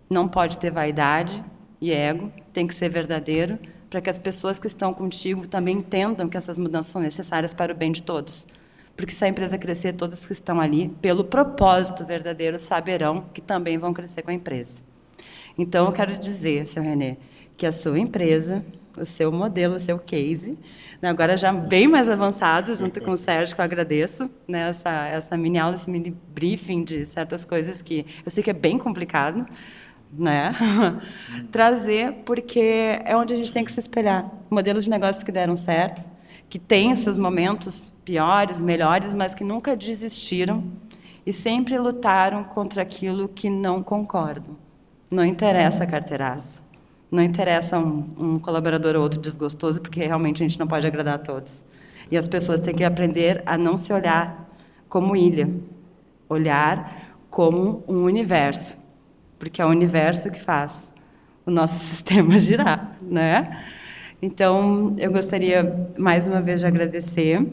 não pode ter vaidade e ego, tem que ser verdadeiro, para que as pessoas que estão contigo também entendam que essas mudanças são necessárias para o bem de todos. Porque se a empresa crescer, todos que estão ali, pelo propósito verdadeiro, saberão que também vão crescer com a empresa. Então, eu quero dizer, seu René, que a sua empresa, o seu modelo, o seu case, né, agora já bem mais avançado, junto com o Sérgio, que eu agradeço, né, essa mini aula, esse mini briefing de certas coisas que eu sei que é bem complicado, né? Trazer, porque é onde a gente tem que se espelhar. Modelos de negócios que deram certo, que têm os seus momentos piores, melhores, mas que nunca desistiram e sempre lutaram contra aquilo que não concordam. Não interessa a carteiraça, Não interessa um colaborador ou outro desgostoso, porque realmente a gente não pode agradar a todos. E as pessoas têm que aprender a não se olhar como ilha, olhar como um universo, porque é o universo que faz o nosso sistema girar, né? Então, eu gostaria, mais uma vez, de agradecer.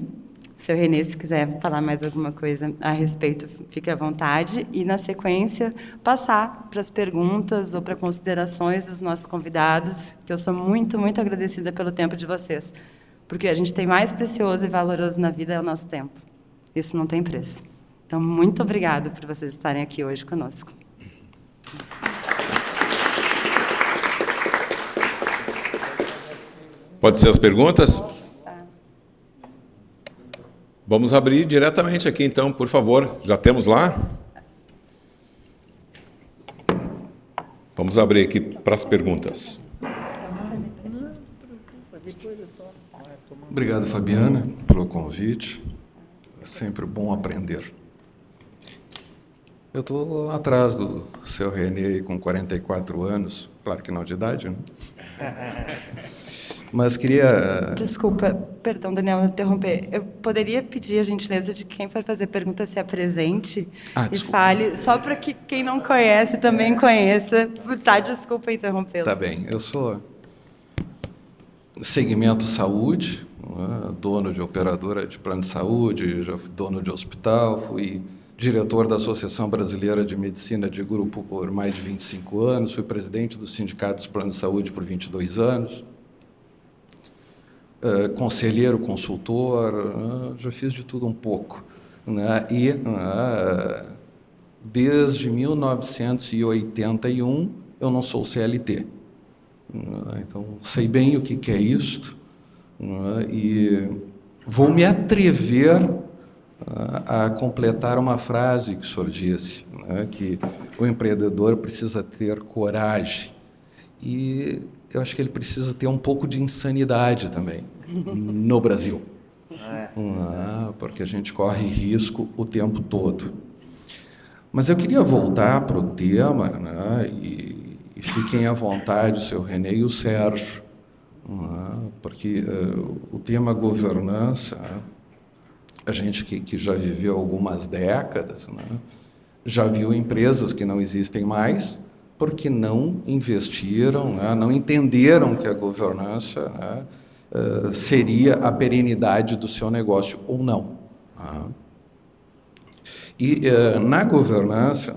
Seu Renê, se quiser falar mais alguma coisa a respeito, fique à vontade. E, na sequência, passar para as perguntas ou para considerações dos nossos convidados, que eu sou muito, muito agradecida pelo tempo de vocês. Porque a gente tem mais precioso e valoroso na vida é o nosso tempo. Isso não tem preço. Então, muito obrigada por vocês estarem aqui hoje conosco. Pode ser as perguntas? Vamos abrir diretamente aqui, então, por favor. Já temos lá? Vamos abrir aqui para as perguntas. Obrigado, Fabiana, pelo convite. É sempre bom aprender. Eu estou atrás do seu Renê com 44 anos, claro que não de idade, né? Mas queria... Desculpa, perdão, Daniel, interromper. Eu poderia pedir a gentileza de que quem for fazer pergunta se apresente e fale, só para que quem não conhece também conheça. Tá, desculpa interrompê-lo. Tá bem, eu sou segmento saúde, né, dono de operadora de plano de saúde, já fui dono de hospital, fui diretor da Associação Brasileira de Medicina de Grupo por mais de 25 anos, fui presidente do Sindicato dos Planos de Saúde por 22 anos, conselheiro, consultor, já fiz de tudo um pouco, né? E desde 1981 eu não sou CLT, então sei bem o que é isto, e vou me atrever a completar uma frase que o senhor disse, que o empreendedor precisa ter coragem, e eu acho que ele precisa ter um pouco de insanidade também no Brasil, porque a gente corre risco o tempo todo. Mas eu queria voltar para o tema, né, e fiquem à vontade o seu Renê e o Sérgio, porque o tema governança, a gente que já viveu algumas décadas, né, já viu empresas que não existem mais porque não investiram, né, não entenderam que a governança, né, seria a perenidade do seu negócio ou não. E na governança,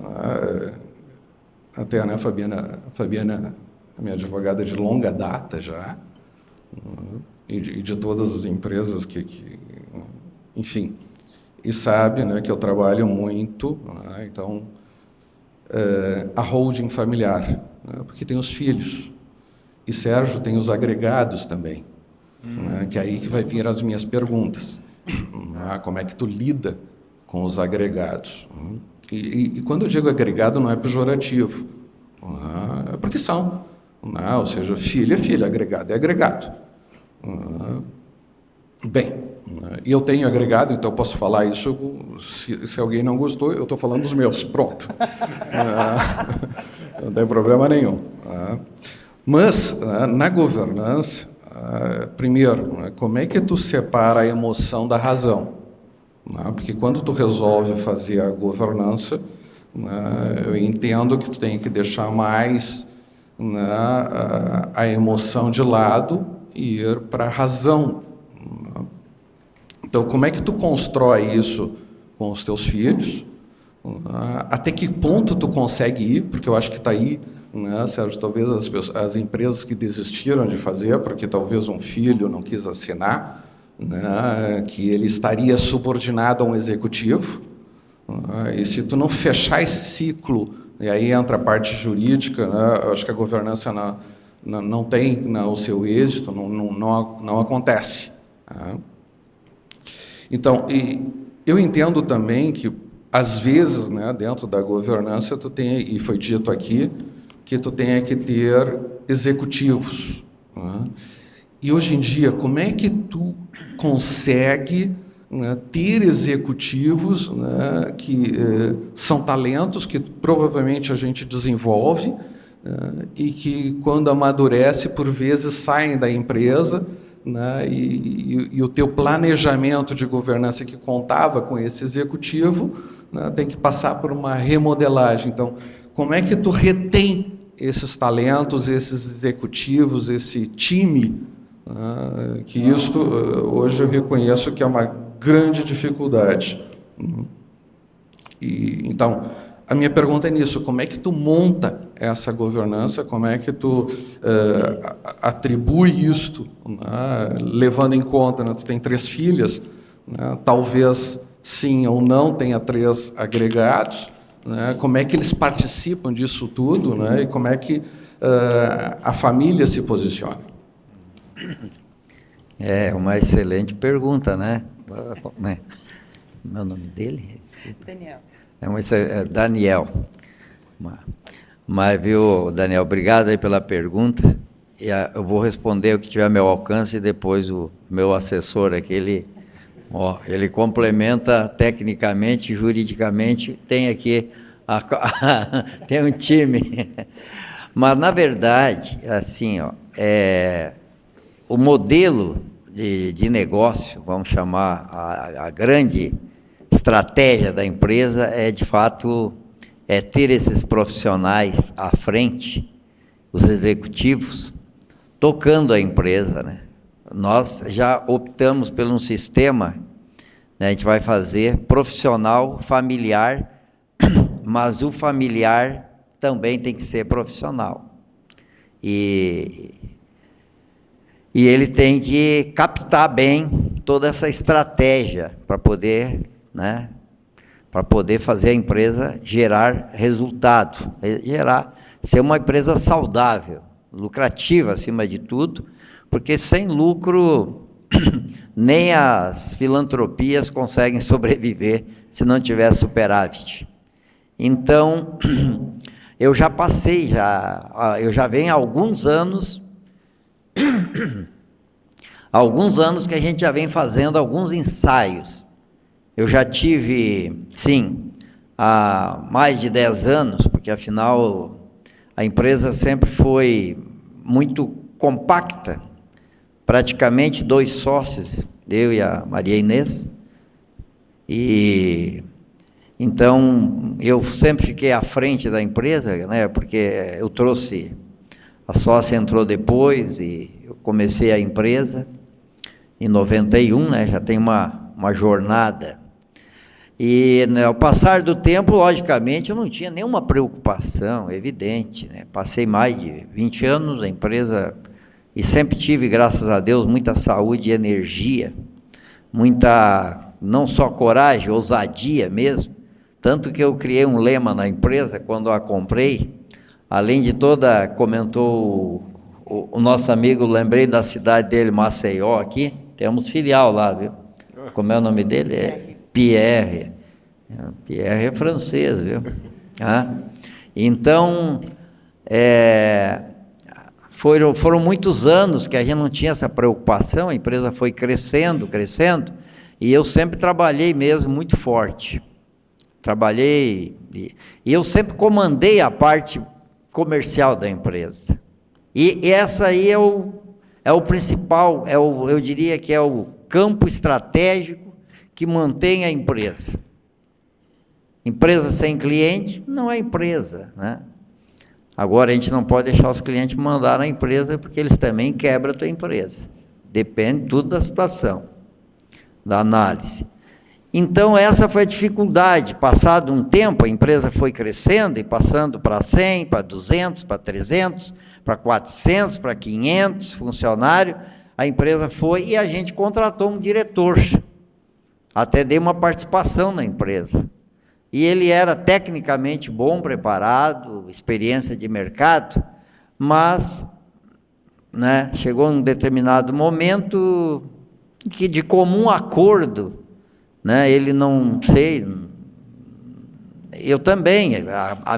até, né, Fabiana, minha advogada de longa data já, e de todas as empresas enfim, e sabe, né, que eu trabalho muito, né, então, a holding familiar, né, porque tem os filhos, e Sérgio tem os agregados também, né, que é aí que vai vir as minhas perguntas. Como é que tu lida com os agregados? E quando eu digo agregado, não é pejorativo, porque são, ou seja, filho é filho, agregado é agregado. Bem, e eu tenho agregado, então eu posso falar isso, se alguém não gostou, eu estou falando dos meus, pronto. Não tem problema nenhum. Mas, na governança, primeiro, como é que tu separa a emoção da razão? Porque quando tu resolve fazer a governança, eu entendo que tu tem que deixar mais a emoção de lado e ir para a razão. Então, como é que tu constrói isso com os teus filhos? Até que ponto tu consegue ir? Porque eu acho que está aí, né, Sérgio, talvez as empresas que desistiram de fazer, porque talvez um filho não quis assinar, né, que ele estaria subordinado a um executivo, e se tu não fechar esse ciclo, e aí entra a parte jurídica, né, eu acho que a governança não tem o seu êxito, não acontece. Então, eu entendo também que, às vezes, né, dentro da governança, tu tem, e foi dito aqui, que tu tenha que ter executivos. E hoje em dia, como é que tu consegue, né, ter executivos, né, que são talentos que provavelmente a gente desenvolve, e que, quando amadurece, por vezes saem da empresa, né, e o teu planejamento de governança que contava com esse executivo, né, tem que passar por uma remodelagem. Então, como é que tu retém esses talentos, esses executivos, esse time, né, que isto hoje eu reconheço que é uma grande dificuldade. E, então, a minha pergunta é nisso: como é que tu monta essa governança, como é que tu atribui isto, né, levando em conta, né, tu tem 3 filhas, né, talvez sim ou não tenha 3 agregados, né, como é que eles participam disso tudo, né, e como é que a família se posiciona? É uma excelente pergunta, né? Meu nome dele? Desculpa. Daniel. Daniel. Mas, viu, Daniel, obrigado aí pela pergunta. E eu vou responder o que tiver ao meu alcance, e depois o meu assessor aqui, ele complementa tecnicamente, juridicamente, tem aqui, tem um time. Mas, na verdade, assim, o modelo de negócio, vamos chamar a grande estratégia da empresa de fato, ter esses profissionais à frente, os executivos, tocando a empresa, né? Nós já optamos por um sistema, né, a gente vai fazer profissional, familiar, mas o familiar também tem que ser profissional. E ele tem que captar bem toda essa estratégia para poder, né, para poder fazer a empresa gerar resultado, ser uma empresa saudável, lucrativa acima de tudo, porque sem lucro nem as filantropias conseguem sobreviver se não tiver superávit. Então, eu já venho há alguns anos que a gente já vem fazendo alguns ensaios. Eu já tive, sim, há mais de 10 anos, porque afinal a empresa sempre foi muito compacta, praticamente 2 sócios, eu e a Maria Inês, e então eu sempre fiquei à frente da empresa, né, porque eu trouxe, a sócia entrou depois e eu comecei a empresa em 91, né, já tem uma jornada. E, né, ao passar do tempo, logicamente, eu não tinha nenhuma preocupação, evidente, né? Passei mais de 20 anos na empresa e sempre tive, graças a Deus, muita saúde e energia, muita, não só coragem, ousadia mesmo, tanto que eu criei um lema na empresa, quando a comprei, além de toda, comentou o nosso amigo, lembrei da cidade dele, Maceió, aqui, temos filial lá, viu? Como é o nome dele? Pierre. Pierre é francês, viu? Então, foram muitos anos que a gente não tinha essa preocupação, a empresa foi crescendo, e eu sempre trabalhei mesmo muito forte. Trabalhei, e eu sempre comandei a parte comercial da empresa. E essa aí é o principal, eu diria que é o campo estratégico que mantém a empresa. Empresa sem cliente não é empresa, né? Agora, a gente não pode deixar os clientes mandar na empresa, porque eles também quebram a tua empresa. Depende tudo da situação, da análise. Então, essa foi a dificuldade. Passado um tempo, a empresa foi crescendo e passando para 100, para 200, para 300, para 400, para 500 funcionários. A empresa foi e a gente contratou um diretor. Até dei uma participação na empresa. E ele era tecnicamente bom, preparado, experiência de mercado, mas, né, chegou um determinado momento que, de comum acordo, né, ele não sei, eu também, a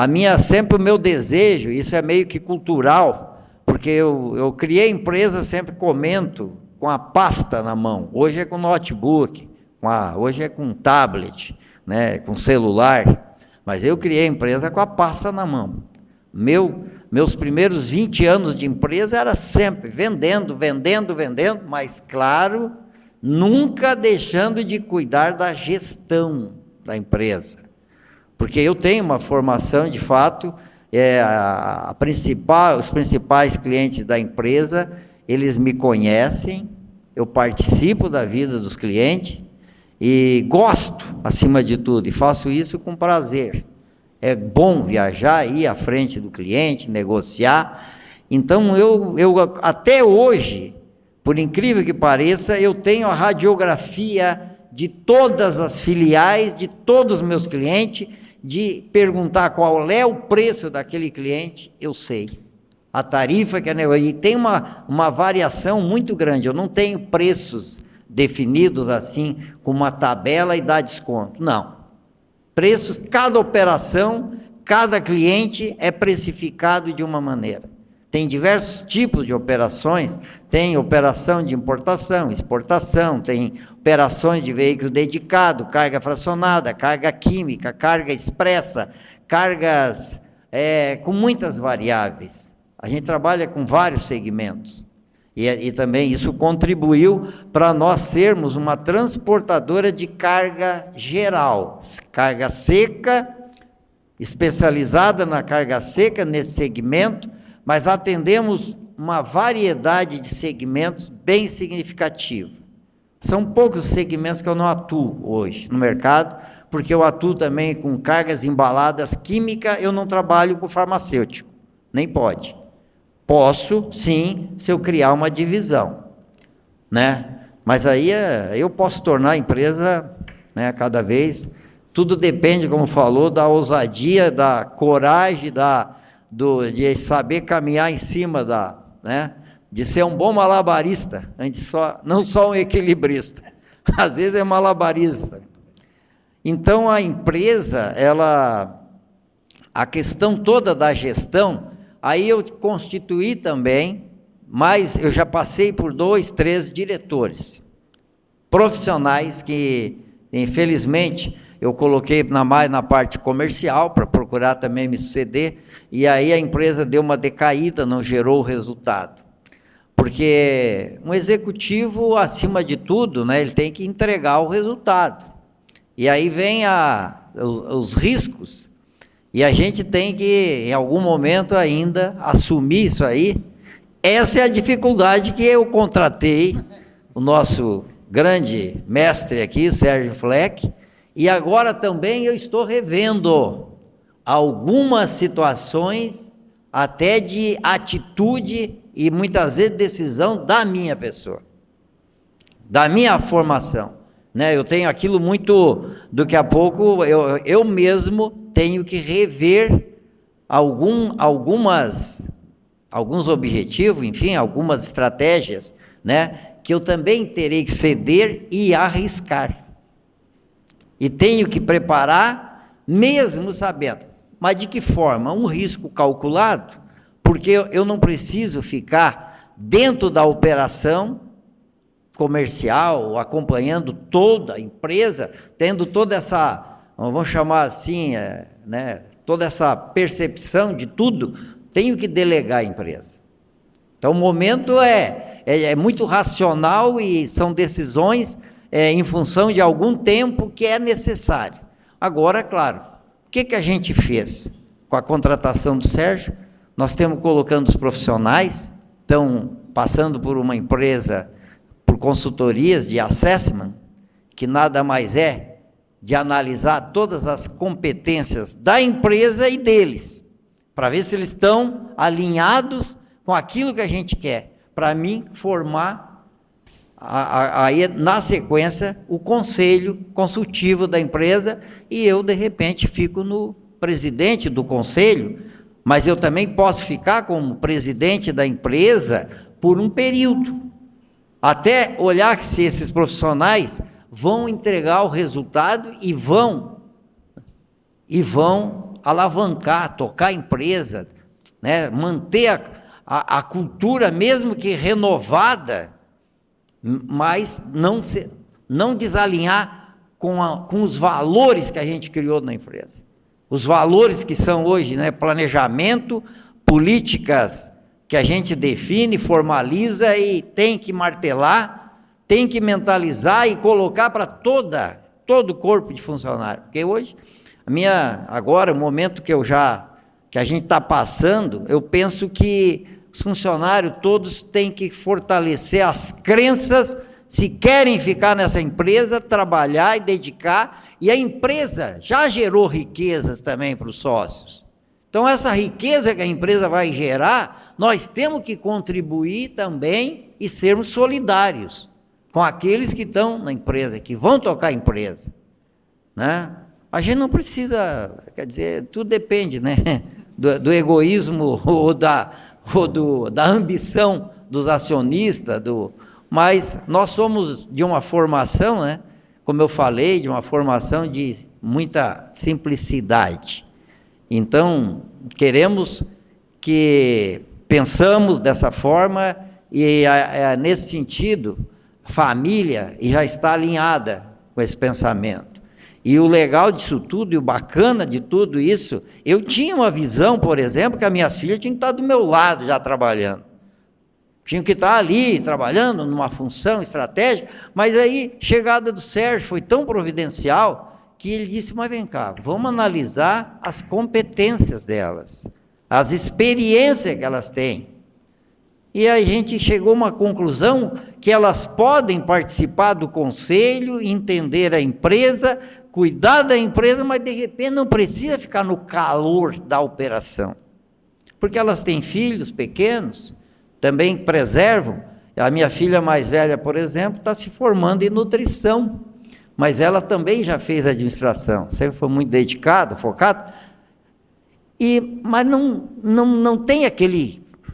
minha sempre o meu desejo, isso é meio que cultural, porque eu criei empresa, sempre comento, com a pasta na mão. Hoje é com notebook, hoje é com tablet, né, com celular, mas eu criei a empresa com a pasta na mão. Meus primeiros 20 anos de empresa era sempre vendendo, mas claro, nunca deixando de cuidar da gestão da empresa. Porque eu tenho uma formação, de fato, os principais clientes da empresa, eles me conhecem, eu participo da vida dos clientes e gosto, acima de tudo, e faço isso com prazer. É bom viajar, ir à frente do cliente, negociar. Então, eu até hoje, por incrível que pareça, eu tenho a radiografia de todas as filiais, de todos os meus clientes, de perguntar qual é o preço daquele cliente, eu sei. A tarifa que é negociada, e tem uma variação muito grande. Eu não tenho preços definidos assim, com uma tabela e dá desconto. Não. Preços, cada operação, cada cliente é precificado de uma maneira. Tem diversos tipos de operações, tem operação de importação, exportação, tem operações de veículo dedicado, carga fracionada, carga química, carga expressa, cargas com muitas variáveis. A gente trabalha com vários segmentos. E também isso contribuiu para nós sermos uma transportadora de carga geral, carga seca, especializada na carga seca nesse segmento, mas atendemos uma variedade de segmentos bem significativa. São poucos segmentos que eu não atuo hoje no mercado, porque eu atuo também com cargas embaladas química, eu não trabalho com farmacêutico, nem pode. Posso, sim, se eu criar uma divisão, né? Mas aí eu posso tornar a empresa, né, cada vez, tudo depende, como falou, da ousadia, da coragem, de saber caminhar em cima né, de ser um bom malabarista, não só um equilibrista, às vezes é malabarista. Então a empresa, a questão toda da gestão, aí eu constituí também, mas eu já passei por 2, 3 diretores profissionais que, infelizmente, eu coloquei mais na parte comercial para procurar também me suceder, e aí a empresa deu uma decaída, não gerou o resultado. Porque um executivo, acima de tudo, né, ele tem que entregar o resultado. E aí vem os riscos. E a gente tem que, em algum momento ainda, assumir isso aí. Essa é a dificuldade que eu contratei o nosso grande mestre aqui, o Sérgio Fleck, e agora também eu estou revendo algumas situações, até de atitude e muitas vezes decisão da minha pessoa, da minha formação. Né? Eu tenho aquilo muito, daqui a pouco eu mesmo tenho que rever alguns objetivos, enfim, algumas estratégias, né, que eu também terei que ceder e arriscar. E tenho que preparar, mesmo sabendo. Mas de que forma? Um risco calculado, porque eu não preciso ficar dentro da operação comercial, acompanhando toda a empresa, tendo toda essa, vamos chamar assim, né, toda essa percepção de tudo, tenho que delegar a empresa. Então o momento é muito racional e são decisões em função de algum tempo que é necessário. Agora, claro, o que a gente fez com a contratação do Sérgio? Nós estamos colocando os profissionais, estão passando por uma empresa, por consultorias de assessment, que nada mais é de analisar todas as competências da empresa e deles, para ver se eles estão alinhados com aquilo que a gente quer, para mim formar, aí na sequência, o conselho consultivo da empresa, e eu de repente fico no presidente do conselho, mas eu também posso ficar como presidente da empresa por um período, até olhar se esses profissionais vão entregar o resultado e vão alavancar, tocar a empresa, né? Manter a cultura, mesmo que renovada, mas não desalinhar com os valores que a gente criou na empresa. os valores que são hoje, né? Planejamento, políticas que a gente define, formaliza e tem que martelar, tem que mentalizar e colocar para todo o corpo de funcionário. Porque hoje, agora, o momento que a gente está passando, eu penso que os funcionários todos têm que fortalecer as crenças, se querem ficar nessa empresa, trabalhar e dedicar, e a empresa já gerou riquezas também para os sócios. Então, essa riqueza que a empresa vai gerar, nós temos que contribuir também e sermos solidários com aqueles que estão na empresa, que vão tocar a empresa, né? A gente não precisa, quer dizer, tudo depende, né? Do egoísmo ou da ambição dos acionistas, mas nós somos de uma formação, né? Como eu falei, de uma formação de muita simplicidade. Então, pensamos dessa forma e, nesse sentido, a família já está alinhada com esse pensamento. E o legal disso tudo, e o bacana de tudo isso, eu tinha uma visão, por exemplo, que as minhas filhas tinham que estar do meu lado já trabalhando. Tinham que estar ali trabalhando numa função estratégica, mas aí, chegada do Sérgio foi tão providencial que ele disse, mas vem cá, vamos analisar as competências delas, as experiências que elas têm. E a gente chegou a uma conclusão que elas podem participar do conselho, entender a empresa, cuidar da empresa, mas de repente não precisa ficar no calor da operação. Porque elas têm filhos pequenos, também preservam. A minha filha mais velha, por exemplo, está se formando em nutrição, mas ela também já fez administração, sempre foi muito dedicada, focada, mas não tem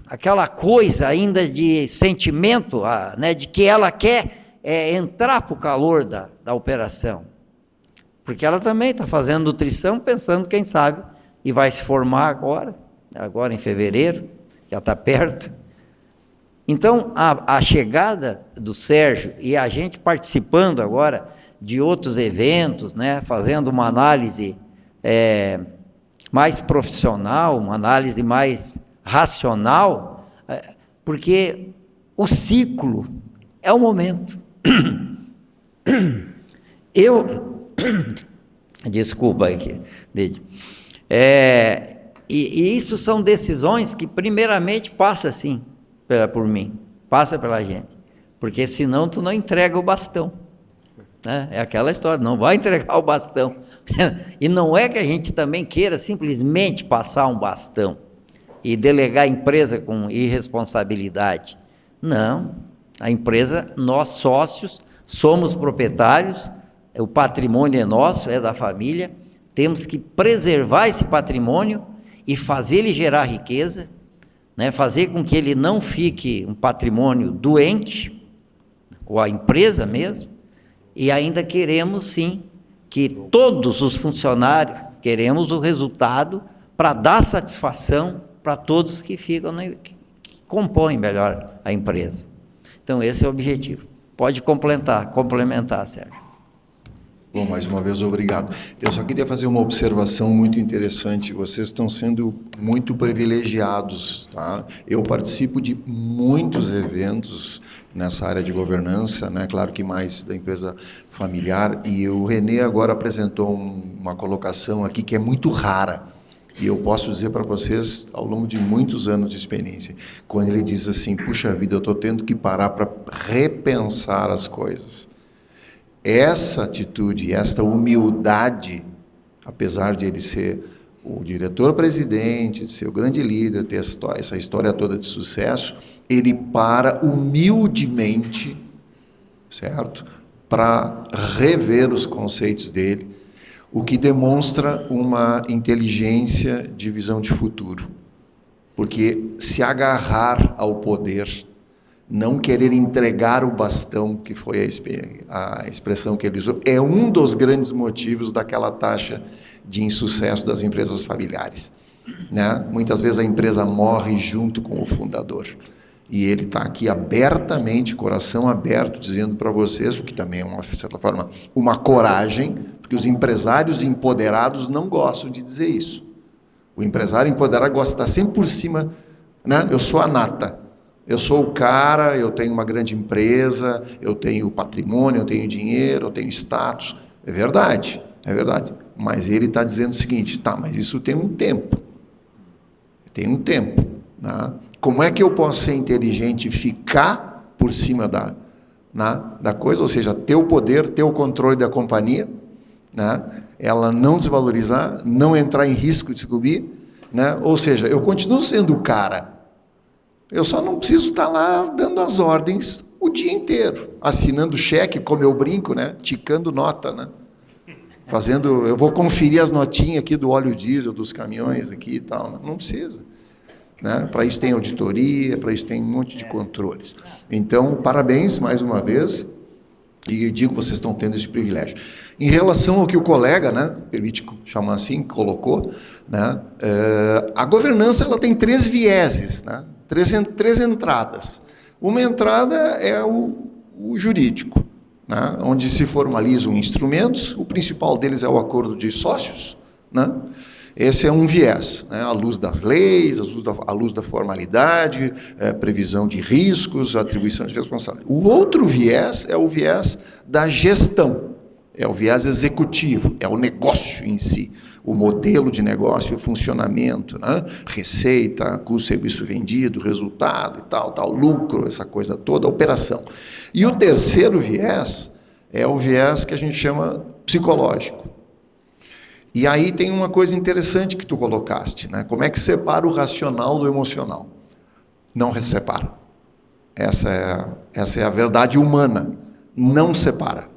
aquela coisa ainda de sentimento, né, de que ela quer entrar para o calor da operação, porque ela também está fazendo nutrição, pensando, quem sabe, e vai se formar agora em fevereiro, já está perto. Então, a chegada do Sérgio e a gente participando agora de outros eventos, né, fazendo uma análise mais profissional, uma análise mais racional, porque o ciclo é o momento. Desculpa aí, Dede. E isso são decisões que primeiramente passa assim, por mim, passa pela gente, porque senão tu não entrega o bastão. É aquela história, não vai entregar o bastão. E não é que a gente também queira simplesmente passar um bastão e delegar a empresa com irresponsabilidade. Não, a empresa, nós sócios, somos proprietários, o patrimônio é nosso, é da família, temos que preservar esse patrimônio e fazer ele gerar riqueza, né? Fazer com que ele não fique um patrimônio doente, ou a empresa mesmo. E ainda queremos, sim, que todos os funcionários, queremos o resultado para dar satisfação para todos que ficam, que compõem melhor a empresa. Então, esse é o objetivo. Pode complementar, Sérgio. Bom, mais uma vez, obrigado. Eu só queria fazer uma observação muito interessante. Vocês estão sendo muito privilegiados, tá? Eu participo de muitos eventos nessa área de governança, né? Claro que mais da empresa familiar, e o René agora apresentou uma colocação aqui que é muito rara, e eu posso dizer para vocês, ao longo de muitos anos de experiência, quando ele diz assim, puxa vida, eu estou tendo que parar para repensar as coisas. Essa atitude, esta humildade, apesar de ele ser o diretor-presidente, de ser o grande líder, ter essa história toda de sucesso, ele para humildemente, certo? Para rever os conceitos dele, o que demonstra uma inteligência de visão de futuro. Porque se agarrar ao poder, não querer entregar o bastão, que foi a expressão que ele usou, é um dos grandes motivos daquela taxa de insucesso das empresas familiares, né? Muitas vezes a empresa morre junto com o fundador. E ele está aqui abertamente, coração aberto, dizendo para vocês, o que também é, de certa forma, uma coragem, porque os empresários empoderados não gostam de dizer isso. O empresário empoderado gosta de estar sempre por cima, né? Eu sou a nata, eu sou o cara, eu tenho uma grande empresa, eu tenho patrimônio, eu tenho dinheiro, eu tenho status. É verdade. Mas ele está dizendo o seguinte, tá, mas isso tem um tempo. Tem um tempo, né? Como é que eu posso ser inteligente e ficar por cima da coisa, ou seja, ter o poder, ter o controle da companhia, né? Ela não desvalorizar, não entrar em risco de subir, né? Ou seja, eu continuo sendo o cara, eu só não preciso estar lá dando as ordens o dia inteiro, assinando cheque, como eu brinco, né? Ticando nota, né? Eu vou conferir as notinhas aqui do óleo diesel dos caminhões aqui e tal, né? Não precisa. Né? Para isso tem auditoria, para isso tem um monte de controles. Então, parabéns mais uma vez, e eu digo que vocês estão tendo esse privilégio. Em relação ao que o colega, né, permite chamar assim, colocou, né, a governança ela tem 3 vieses, né, três entradas. Uma entrada é o jurídico, né, onde se formalizam instrumentos, o principal deles é o acordo de sócios, né? Esse é um viés, né? À luz das leis, à luz da formalidade, previsão de riscos, atribuição de responsabilidade. O outro viés é o viés da gestão, é o viés executivo, é o negócio em si, o modelo de negócio, o funcionamento, né? Receita, custo, serviço vendido, resultado e tal, lucro, essa coisa toda, a operação. E o terceiro viés é o viés que a gente chama psicológico. E aí tem uma coisa interessante que tu colocaste, né? Como é que separa o racional do emocional? Não separa. Essa é a verdade humana. Não separa.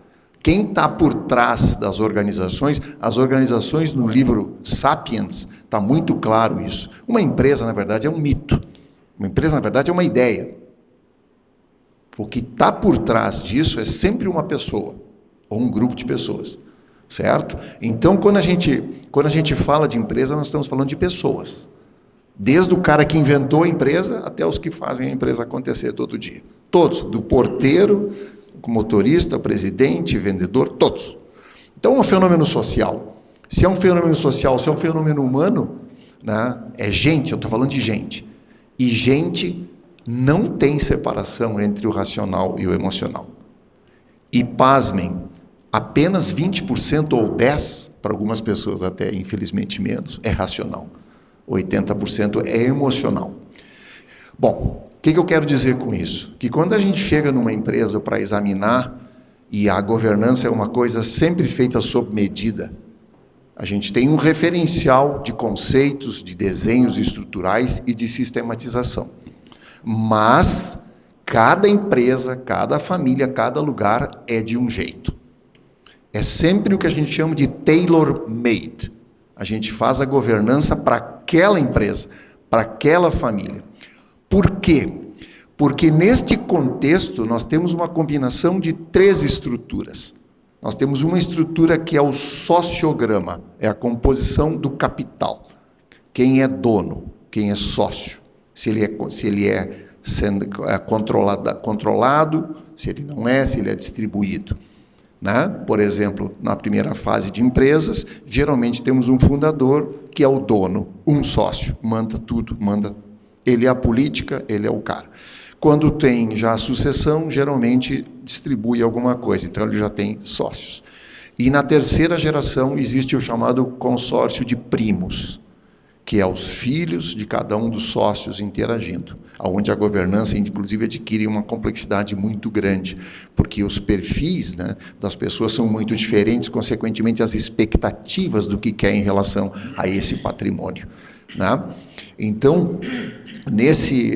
Quem está por trás das organizações, as organizações no livro Sapiens, está muito claro isso. Uma empresa, na verdade, é um mito. Uma empresa, na verdade, é uma ideia. O que está por trás disso é sempre uma pessoa, ou um grupo de pessoas. Certo? Então, quando a gente fala de empresa, nós estamos falando de pessoas. Desde o cara que inventou a empresa até os que fazem a empresa acontecer todo dia. Todos, do porteiro, motorista, presidente, vendedor, todos. Então, é um fenômeno social. Se é um fenômeno social, se é um fenômeno humano, né, é gente, eu estou falando de gente. E gente não tem separação entre o racional e o emocional. E pasmem, apenas 20% ou 10%, para algumas pessoas até infelizmente menos, é racional. 80% é emocional. Bom, o que eu quero dizer com isso? Que quando a gente chega numa empresa para examinar, e a governança é uma coisa sempre feita sob medida, a gente tem um referencial de conceitos, de desenhos estruturais e de sistematização. Mas cada empresa, cada família, cada lugar é de um jeito. É sempre o que a gente chama de tailor-made. A gente faz a governança para aquela empresa, para aquela família. Por quê? Porque neste contexto nós temos uma combinação de 3 estruturas. Nós temos uma estrutura que é o sociograma, é a composição do capital. Quem é dono, quem é sócio, se ele é sendo controlado, se ele não é, se ele é distribuído. Né? Por exemplo, na primeira fase de empresas, geralmente temos um fundador que é o dono, um sócio, manda tudo, ele é a política, ele é o cara. Quando tem já a sucessão, geralmente distribui alguma coisa, então ele já tem sócios. E na terceira geração existe o chamado consórcio de primos, que é os filhos de cada um dos sócios interagindo, onde a governança, inclusive, adquire uma complexidade muito grande, porque os perfis, né, das pessoas são muito diferentes, consequentemente, as expectativas do que quer em relação a esse patrimônio. Né? Então, nesse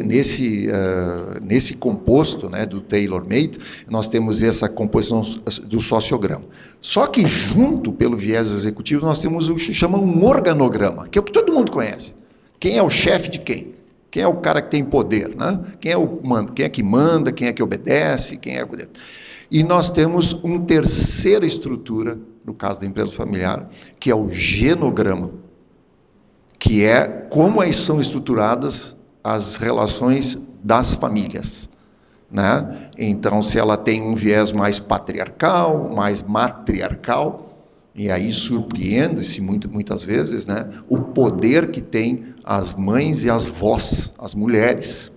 composto, né, do tailor-made, nós temos essa composição do sociograma. Só que junto, pelo viés executivo, nós temos o que se chama um organograma, que é o que todo mundo conhece. Quem é o chefe de quem? Quem é o cara que tem poder? Né? Quem é que manda, quem é que obedece, quem é o poder. E nós temos uma terceira estrutura, no caso da empresa familiar, que é o genograma, que é como são estruturadas as relações das famílias, né? Então, se ela tem um viés mais patriarcal, mais matriarcal, e aí surpreende-se muitas vezes, né, o poder que tem as mães e as vós, as mulheres,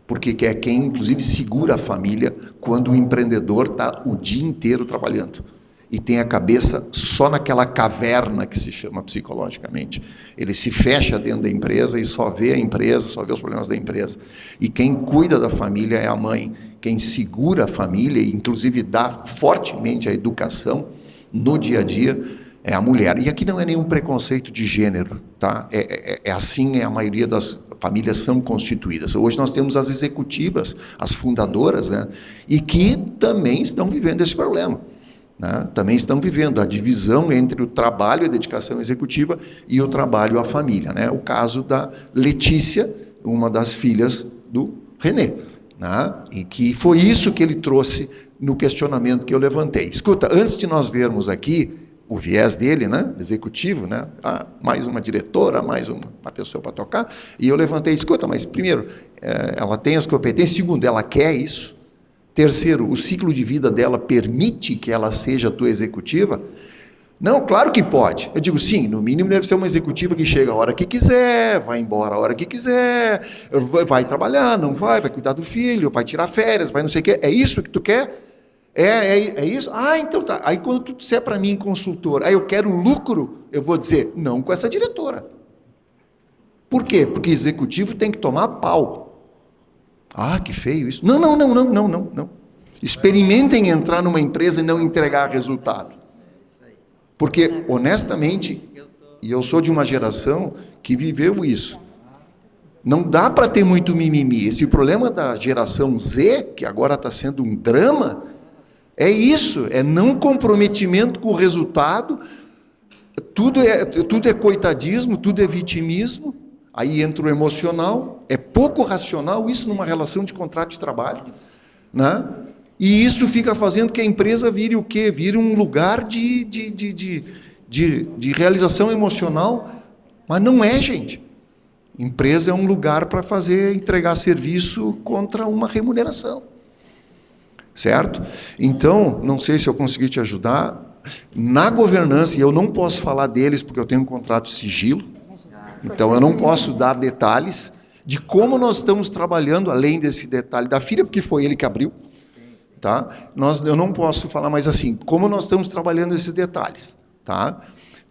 porque é quem, inclusive, segura a família quando o empreendedor está o dia inteiro trabalhando e tem a cabeça só naquela caverna que se chama psicologicamente. Ele se fecha dentro da empresa e só vê a empresa, só vê os problemas da empresa. E quem cuida da família é a mãe. Quem segura a família e, inclusive, dá fortemente a educação no dia a dia é a mulher. E aqui não é nenhum preconceito de gênero, tá? É assim, a maioria das famílias são constituídas. Hoje nós temos as executivas, as fundadoras, né? E que também estão vivendo esse problema. Né? Também estão vivendo a divisão entre o trabalho e a dedicação executiva e o trabalho à família. Né? O caso da Letícia, uma das filhas do René, né? E que foi isso que ele trouxe no questionamento que eu levantei. Escuta, antes de nós vermos aqui o viés dele, né? Executivo, né? Mais uma diretora, mais uma pessoa para tocar, e eu levantei, escuta, mas primeiro, ela tem as competências, segundo, ela quer isso. Terceiro, o ciclo de vida dela permite que ela seja tua executiva? Não, claro que pode. Eu digo, sim, no mínimo deve ser uma executiva que chega a hora que quiser, vai embora a hora que quiser, vai trabalhar, não vai cuidar do filho, vai tirar férias, vai não sei o quê. É isso que tu quer? É isso? Ah, então tá. Aí quando tu disser para mim, consultor, eu quero lucro, eu vou dizer, não com essa diretora. Por quê? Porque executivo tem que tomar pau. Ah, que feio isso. Não. Experimentem entrar numa empresa e não entregar resultado. Porque, honestamente, e eu sou de uma geração que viveu isso, não dá para ter muito mimimi. Esse problema da geração Z, que agora está sendo um drama, é isso, é não comprometimento com o resultado, tudo é coitadismo, tudo é vitimismo. Aí entra o emocional, é pouco racional isso numa relação de contrato de trabalho, né? E isso fica fazendo que a empresa vire o quê? Vire um lugar de realização emocional, mas não é, gente. Empresa é um lugar para entregar serviço contra uma remuneração, certo? Então, não sei se eu consegui te ajudar, na governança, e eu não posso falar deles porque eu tenho um contrato de sigilo, então, eu não posso dar detalhes de como nós estamos trabalhando, além desse detalhe da filha, porque foi ele que abriu, tá? Eu não posso falar mais assim, como nós estamos trabalhando esses detalhes, tá?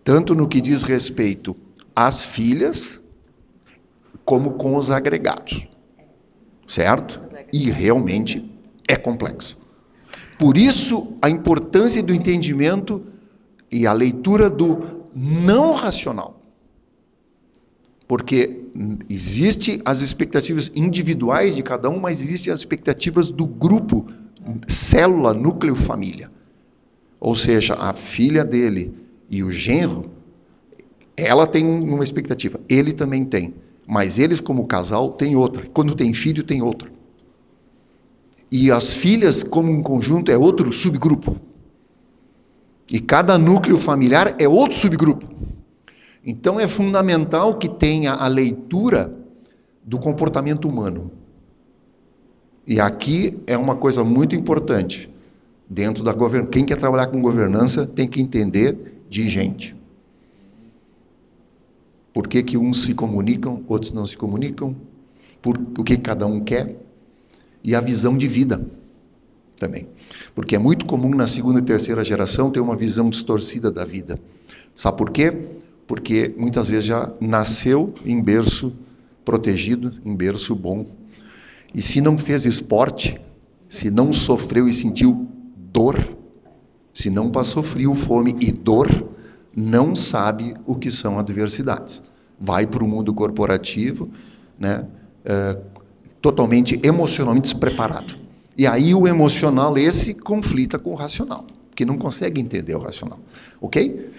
Tanto no que diz respeito às filhas, como com os agregados, certo? E realmente é complexo. Por isso, a importância do entendimento e a leitura do não racional. Porque existem as expectativas individuais de cada um, mas existem as expectativas do grupo, célula, núcleo, família. Ou seja, a filha dele e o genro, ela tem uma expectativa, ele também tem. Mas eles, como casal, têm outra. Quando tem filho, tem outra. E as filhas, como um conjunto, é outro subgrupo. E cada núcleo familiar é outro subgrupo. Então, é fundamental que tenha a leitura do comportamento humano. E aqui é uma coisa muito importante. Dentro da governança, quem quer trabalhar com governança tem que entender de gente. Por que uns se comunicam, outros não se comunicam? O que cada um quer? E a visão de vida também. Porque é muito comum na segunda e terceira geração ter uma visão distorcida da vida. Sabe por quê? Porque muitas vezes já nasceu em berço protegido, em berço bom. E se não fez esporte, se não sofreu e sentiu dor, se não passou frio, fome e dor, não sabe o que são adversidades. Vai para o mundo corporativo, né, totalmente emocionalmente despreparado. E aí o emocional, esse, conflita com o racional, que não consegue entender o racional. Ok?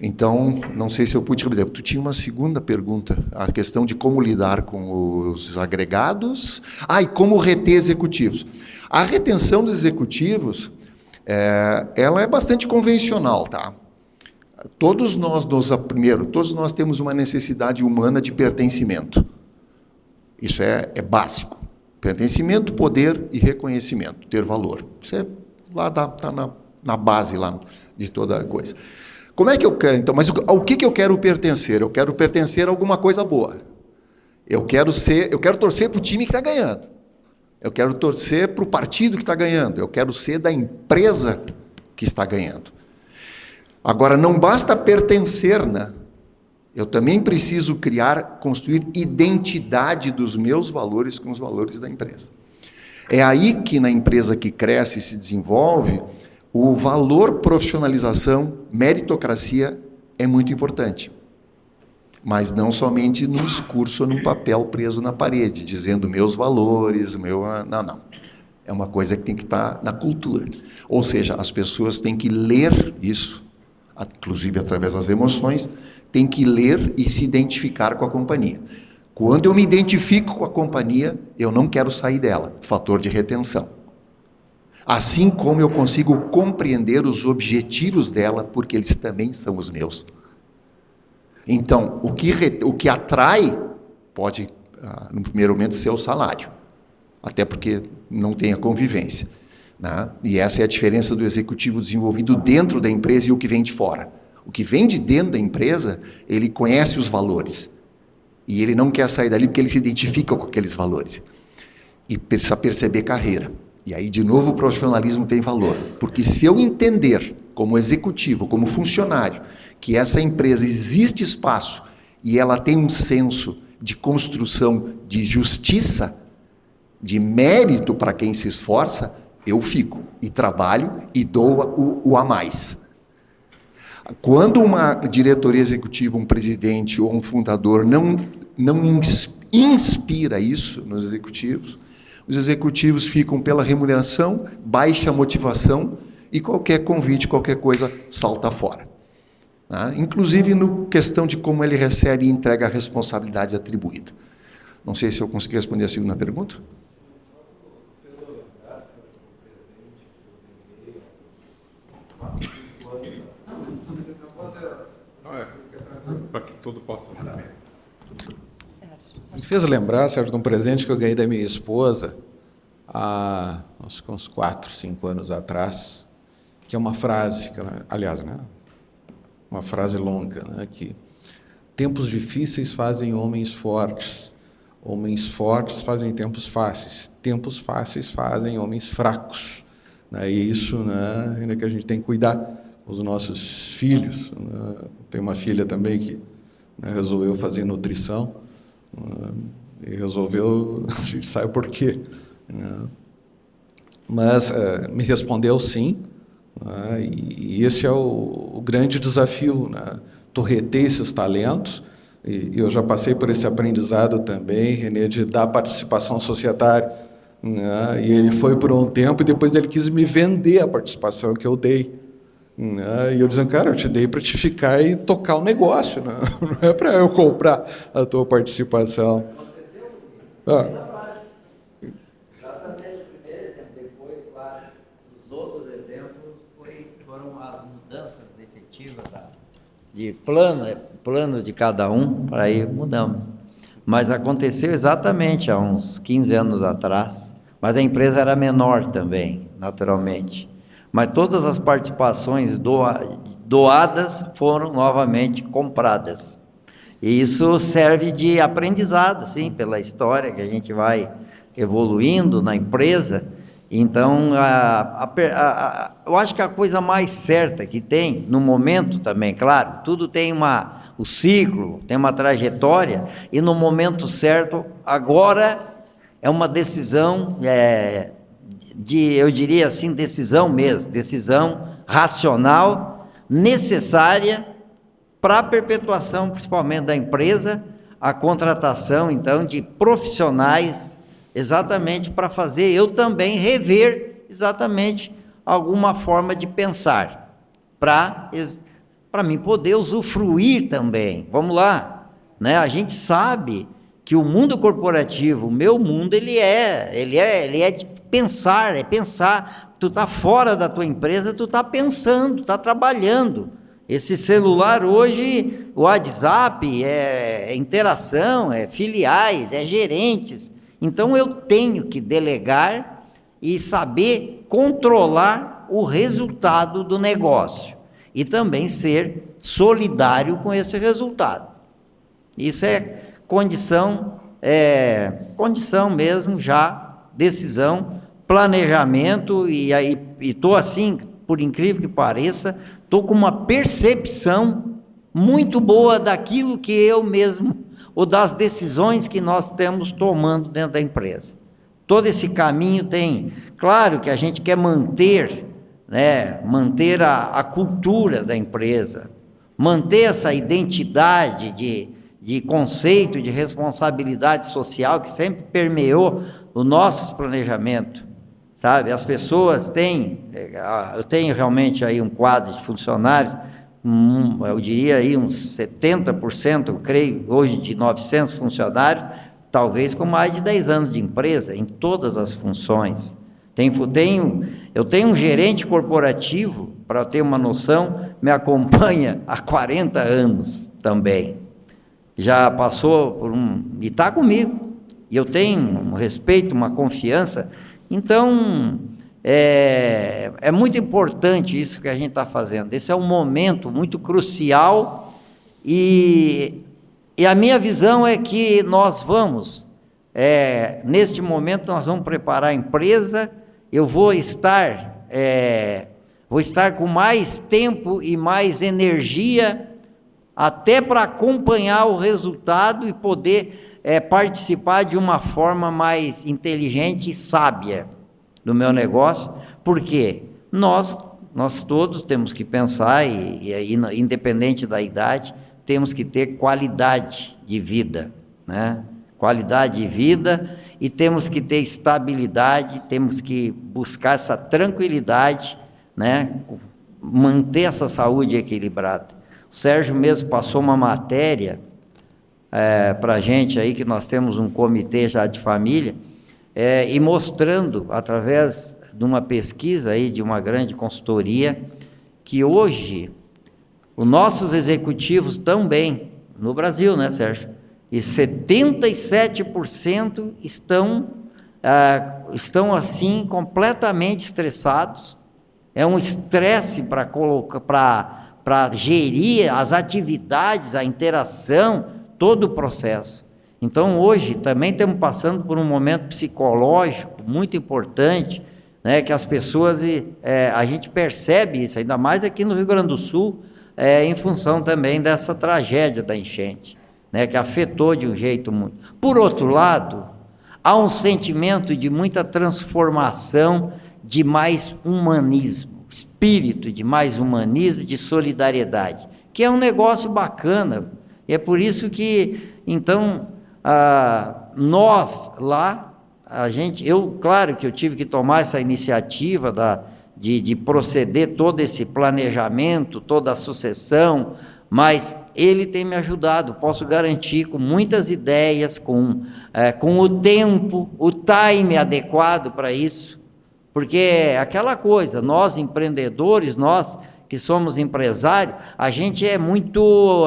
Então, não sei se eu pude responder. Tu tinha uma segunda pergunta, a questão de como lidar com os agregados. E como reter executivos. A retenção dos executivos, ela é bastante convencional, tá? Todos nós temos uma necessidade humana de pertencimento. Isso é básico. Pertencimento, poder e reconhecimento, ter valor. Isso lá está na base lá de toda a coisa. Como é que eu quero, então? Mas ao que eu quero pertencer? Eu quero pertencer a alguma coisa boa. Eu quero torcer para o time que está ganhando. Eu quero torcer para o partido que está ganhando. Eu quero ser da empresa que está ganhando. Agora, não basta pertencer, né? Eu também preciso construir identidade dos meus valores com os valores da empresa. É aí que na empresa que cresce e se desenvolve, o valor profissionalização, meritocracia é muito importante. Mas não somente num discurso ou num papel preso na parede, dizendo meus valores, Não. É uma coisa que tem que estar na cultura. Ou seja, as pessoas têm que ler isso, inclusive através das emoções, têm que ler e se identificar com a companhia. Quando eu me identifico com a companhia, eu não quero sair dela. Fator de retenção. Assim como eu consigo compreender os objetivos dela, porque eles também são os meus. Então, o que atrai pode, no primeiro momento, ser o salário. Até porque não tem a convivência. Né? E essa é a diferença do executivo desenvolvido dentro da empresa e o que vem de fora. O que vem de dentro da empresa, ele conhece os valores. E ele não quer sair dali porque ele se identifica com aqueles valores. E precisa perceber carreira. E aí, de novo, o profissionalismo tem valor. Porque se eu entender, como executivo, como funcionário, que essa empresa existe espaço e ela tem um senso de construção de justiça, de mérito para quem se esforça, eu fico e trabalho e dou o a mais. Quando uma diretoria executiva, um presidente ou um fundador não inspira isso nos executivos, os executivos ficam pela remuneração, baixa motivação e qualquer convite, qualquer coisa salta fora. Tá? Inclusive no questão de como ele recebe e entrega a responsabilidade atribuída. Não sei se eu consegui responder a segunda pergunta. Para que tudo possa andar. Me fez lembrar, Sérgio, de um presente que eu ganhei da minha esposa há uns 4, 5 anos atrás, que é uma frase, aliás, né, uma frase longa, né, que tempos difíceis fazem homens fortes fazem tempos fáceis fazem homens fracos. Né, e isso, né, ainda que a gente tem que cuidar os nossos filhos. Né, tem uma filha também que, né, resolveu fazer nutrição, e resolveu, a gente sabe por quê, né? Mas me respondeu sim, né? E esse é o grande desafio, né? Tu reter esses talentos, e eu já passei por esse aprendizado também, René, de dar participação societária, né? E ele foi por um tempo e depois ele quis me vender a participação que eu dei. E eu dizendo, cara, eu te dei para te ficar e tocar o negócio, né? Não é para eu comprar a tua participação. Exatamente o primeiro exemplo, depois, claro, os outros exemplos foram as mudanças efetivas de plano de cada um, para aí mudamos. Mas aconteceu exatamente há uns 15 anos atrás, mas a empresa era menor também, naturalmente. Mas todas as participações doadas foram novamente compradas. E isso serve de aprendizado, sim, pela história que a gente vai evoluindo na empresa. Então, eu acho que a coisa mais certa que tem, no momento também, claro, tudo tem o ciclo, tem uma trajetória, e no momento certo, agora é uma decisão, eu diria assim, decisão mesmo, decisão racional, necessária para a perpetuação, principalmente da empresa, a contratação, então, de profissionais, exatamente para fazer eu também rever exatamente alguma forma de pensar, para mim poder usufruir também. Vamos lá, né? A gente sabe que o mundo corporativo, o meu mundo, ele é de pensar, tu está fora da tua empresa, tu está pensando, está trabalhando. Esse celular hoje, o WhatsApp, é interação, é filiais, é gerentes. Então eu tenho que delegar e saber controlar o resultado do negócio e também ser solidário com esse resultado. Isso é condição mesmo já, decisão, planejamento, e estou assim, por incrível que pareça, estou com uma percepção muito boa daquilo que eu mesmo, ou das decisões que nós temos tomando dentro da empresa. Todo esse caminho tem, claro que a gente quer manter a cultura da empresa, manter essa identidade de conceito de responsabilidade social que sempre permeou o nosso planejamento, sabe? As pessoas eu tenho realmente aí um quadro de funcionários, eu diria aí uns 70%, eu creio, hoje de 900 funcionários, talvez com mais de 10 anos de empresa, em todas as funções. Eu tenho um gerente corporativo, para ter uma noção, me acompanha há 40 anos também. Já passou por e está comigo. E eu tenho um respeito, uma confiança. Então, é muito importante isso que a gente está fazendo. Esse é um momento muito crucial e a minha visão é que nós vamos, neste momento, nós vamos preparar a empresa. Eu vou estar com mais tempo e mais energia até para acompanhar o resultado e poder participar de uma forma mais inteligente e sábia do meu negócio, porque nós todos temos que pensar, e independente da idade, temos que ter qualidade de vida, né? Qualidade de vida, e temos que ter estabilidade, temos que buscar essa tranquilidade, né? Manter essa saúde equilibrada. O Sérgio mesmo passou uma matéria para a gente aí, que nós temos um comitê já de família, e mostrando, através de uma pesquisa aí, de uma grande consultoria, que hoje os nossos executivos também, no Brasil, né, Sérgio? E 77% estão assim, completamente estressados. É um estresse para gerir as atividades, a interação, todo o processo. Então, hoje, também estamos passando por um momento psicológico muito importante, né, que as pessoas, a gente percebe isso, ainda mais aqui no Rio Grande do Sul, em função também dessa tragédia da enchente, né, que afetou de um jeito muito. Por outro lado, há um sentimento de muita transformação, de mais humanismo, espírito de mais humanismo, de solidariedade, que é um negócio bacana. E é por isso que, então, nós lá, claro que eu tive que tomar essa iniciativa de proceder todo esse planejamento, toda a sucessão, mas ele tem me ajudado, posso garantir, com muitas ideias, com o tempo, o time adequado para isso, porque é aquela coisa, nós empreendedores, nós que somos empresários, a gente é muito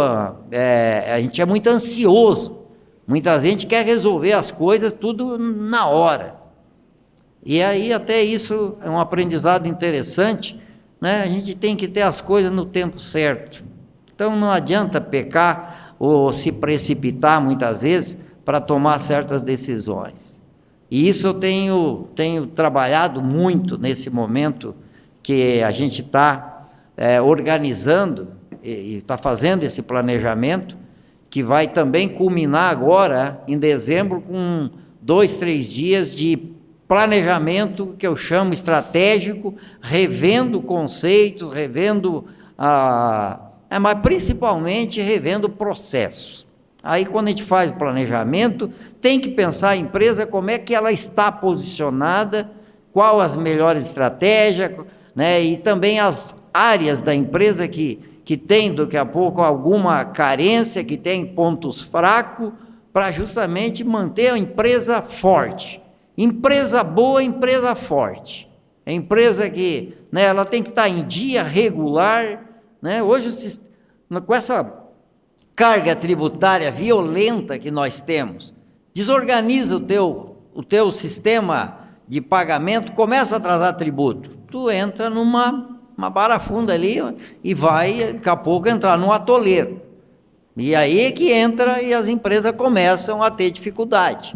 ansioso, muita gente quer resolver as coisas tudo na hora, e aí até isso é um aprendizado interessante, né? A gente tem que ter as coisas no tempo certo, então não adianta pecar ou se precipitar muitas vezes para tomar certas decisões, e isso eu tenho trabalhado muito nesse momento que a gente está organizando e está fazendo esse planejamento, que vai também culminar agora em dezembro com 2, 3 dias de planejamento que eu chamo estratégico, revendo conceitos, mas principalmente revendo processos. Aí quando a gente faz o planejamento, tem que pensar a empresa como é que ela está posicionada, qual as melhores estratégias, né? E também as áreas da empresa que tem daqui a pouco alguma carência, que tem pontos fracos, para justamente manter a empresa forte. Empresa boa, empresa forte. É empresa que, né, ela tem que estar em dia regular, né? Hoje, com essa carga tributária violenta que nós temos, desorganiza o teu sistema de pagamento, começa a atrasar tributo, tu entra numa barafunda ali e vai, daqui a pouco, entrar num atoleiro. E aí é que entra e as empresas começam a ter dificuldade.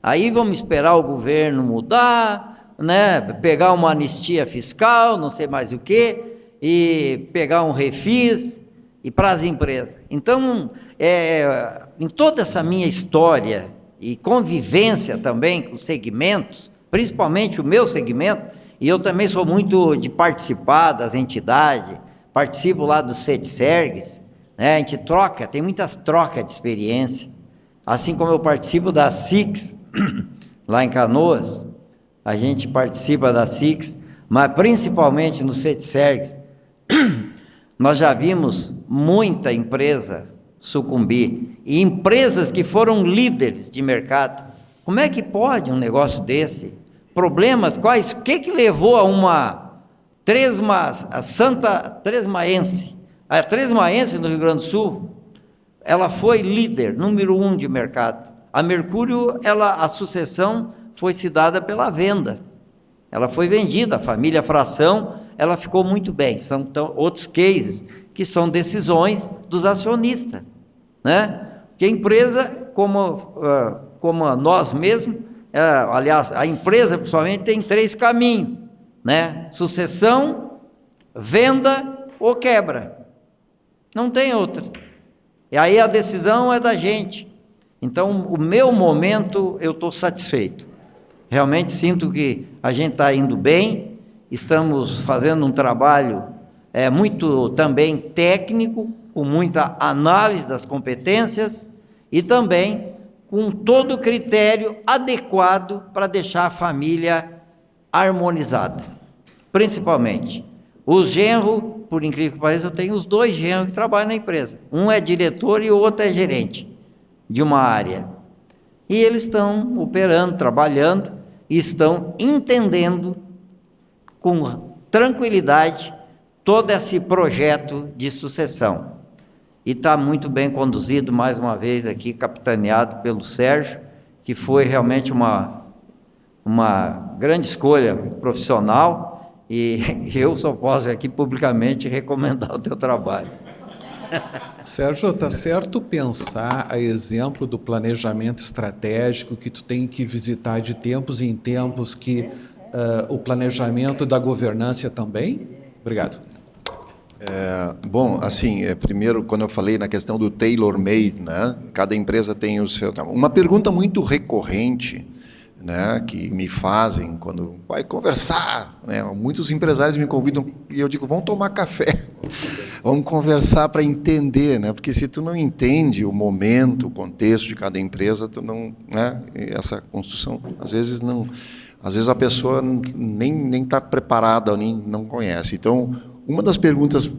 Aí vamos esperar o governo mudar, né? Pegar uma anistia fiscal, não sei mais o quê, e pegar um refis e para as empresas. Então, em toda essa minha história e convivência também com segmentos, principalmente o meu segmento, e eu também sou muito de participar das entidades, participo lá do CETSERGS, né? A gente troca, tem muitas trocas de experiência, assim como eu participo da SICS, lá em Canoas, a gente participa da SICS, mas principalmente no CETSERGS, nós já vimos muita empresa sucumbir, e empresas que foram líderes de mercado. Como é que pode um negócio desse? Problemas quais? O que levou a Tresmaense? A Tresmaense no Rio Grande do Sul, ela foi líder, número 1 de mercado. A Mercúrio, a sucessão foi se dada pela venda. Ela foi vendida, a família Fração, ela ficou muito bem. São outros cases que são decisões dos acionistas, né? Que a empresa, como nós mesmos, aliás, a empresa, principalmente, tem 3 caminhos, né? Sucessão, venda ou quebra. Não tem outra. E aí a decisão é da gente. Então, o meu momento, eu estou satisfeito. Realmente sinto que a gente está indo bem, estamos fazendo um trabalho muito também técnico, com muita análise das competências e também com todo o critério adequado para deixar a família harmonizada. Principalmente, os genros, por incrível que pareça, eu tenho os 2 genros que trabalham na empresa. Um é diretor e o outro é gerente de uma área. E eles estão operando, trabalhando, e estão entendendo com tranquilidade todo esse projeto de sucessão. E está muito bem conduzido, mais uma vez aqui, capitaneado pelo Sérgio, que foi realmente uma grande escolha profissional, e eu só posso aqui publicamente recomendar o teu trabalho. Sérgio, está certo pensar a exemplo do planejamento estratégico que tu tem que visitar de tempos em tempos, que o planejamento da governança também? Obrigado. Bom, assim, primeiro, quando eu falei na questão do tailor-made, né? Cada empresa tem o seu... Uma pergunta muito recorrente, né, que me fazem quando vai conversar, né? Muitos empresários me convidam e eu digo, vamos tomar café, vamos conversar para entender, né? Porque se tu não entende o momento, o contexto de cada empresa, tu não, né? Essa construção, às vezes a pessoa nem está preparada, nem não conhece. Então, uma das perguntas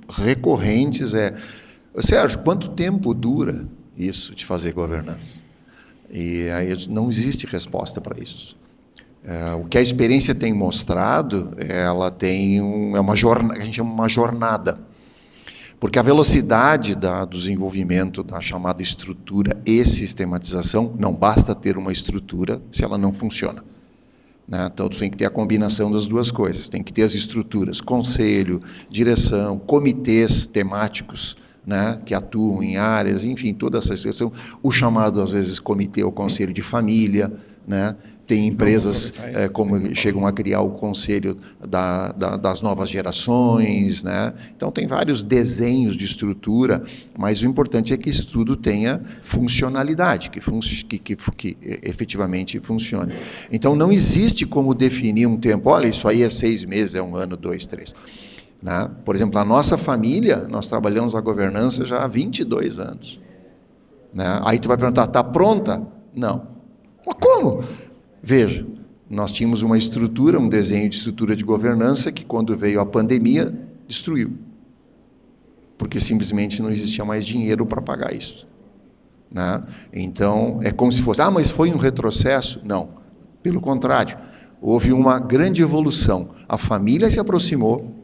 recorrentes é, Sérgio, quanto tempo dura isso de fazer governança? E aí não existe resposta para isso. O que a experiência tem mostrado, ela tem uma jornada, a gente chama uma jornada. Porque a velocidade do desenvolvimento da chamada estrutura e sistematização, não basta ter uma estrutura se ela não funciona. Né? Então, tu tem que ter a combinação das duas coisas. Tem que ter as estruturas, conselho, direção, comitês temáticos, né, que atuam em áreas, enfim, toda essa situação, o chamado, às vezes, comitê ou conselho de família, né, tem empresas como chegam a criar o conselho das novas gerações, né, então tem vários desenhos de estrutura, mas o importante é que isso tudo tenha funcionalidade, que efetivamente funcione. Então não existe como definir um tempo, olha, isso aí é 6 meses, é 1 ano, 2, 3... Né? Por exemplo, a nossa família, nós trabalhamos a governança já há 22 anos. Né? Aí tu vai perguntar, está pronta? Não. Mas como? Veja, nós tínhamos uma estrutura, um desenho de estrutura de governança que quando veio a pandemia, destruiu. Porque simplesmente não existia mais dinheiro para pagar isso. Né? Então, é como se fosse, mas foi um retrocesso? Não. Pelo contrário, houve uma grande evolução. A família se aproximou,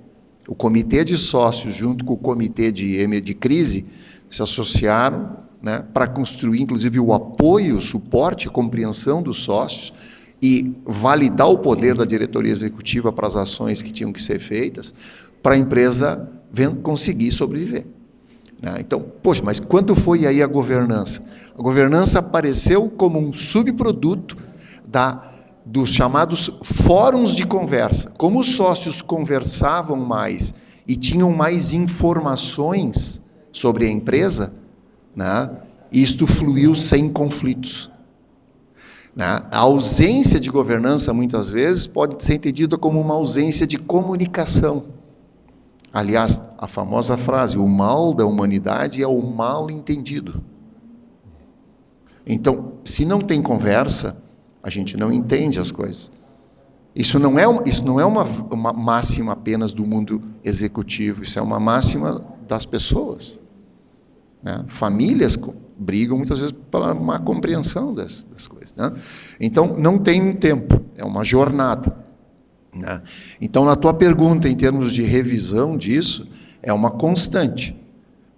O comitê de sócios, junto com o comitê de crise, se associaram, né, para construir, inclusive, o apoio, o suporte, a compreensão dos sócios e validar o poder da diretoria executiva para as ações que tinham que ser feitas, para a empresa conseguir sobreviver. Então, poxa, mas quando foi aí a governança? A governança apareceu como um subproduto dos chamados fóruns de conversa. Como os sócios conversavam mais e tinham mais informações sobre a empresa, né, isto fluiu sem conflitos. A ausência de governança, muitas vezes, pode ser entendida como uma ausência de comunicação. Aliás, a famosa frase, o mal da humanidade é o mal entendido. Então, se não tem conversa, a gente não entende as coisas. Isso não é uma máxima apenas do mundo executivo, isso é uma máxima das pessoas. Né? Famílias brigam muitas vezes pela má compreensão das coisas. Né? Então, não tem um tempo, é uma jornada. Né? Então, na tua pergunta, em termos de revisão disso, é uma constante.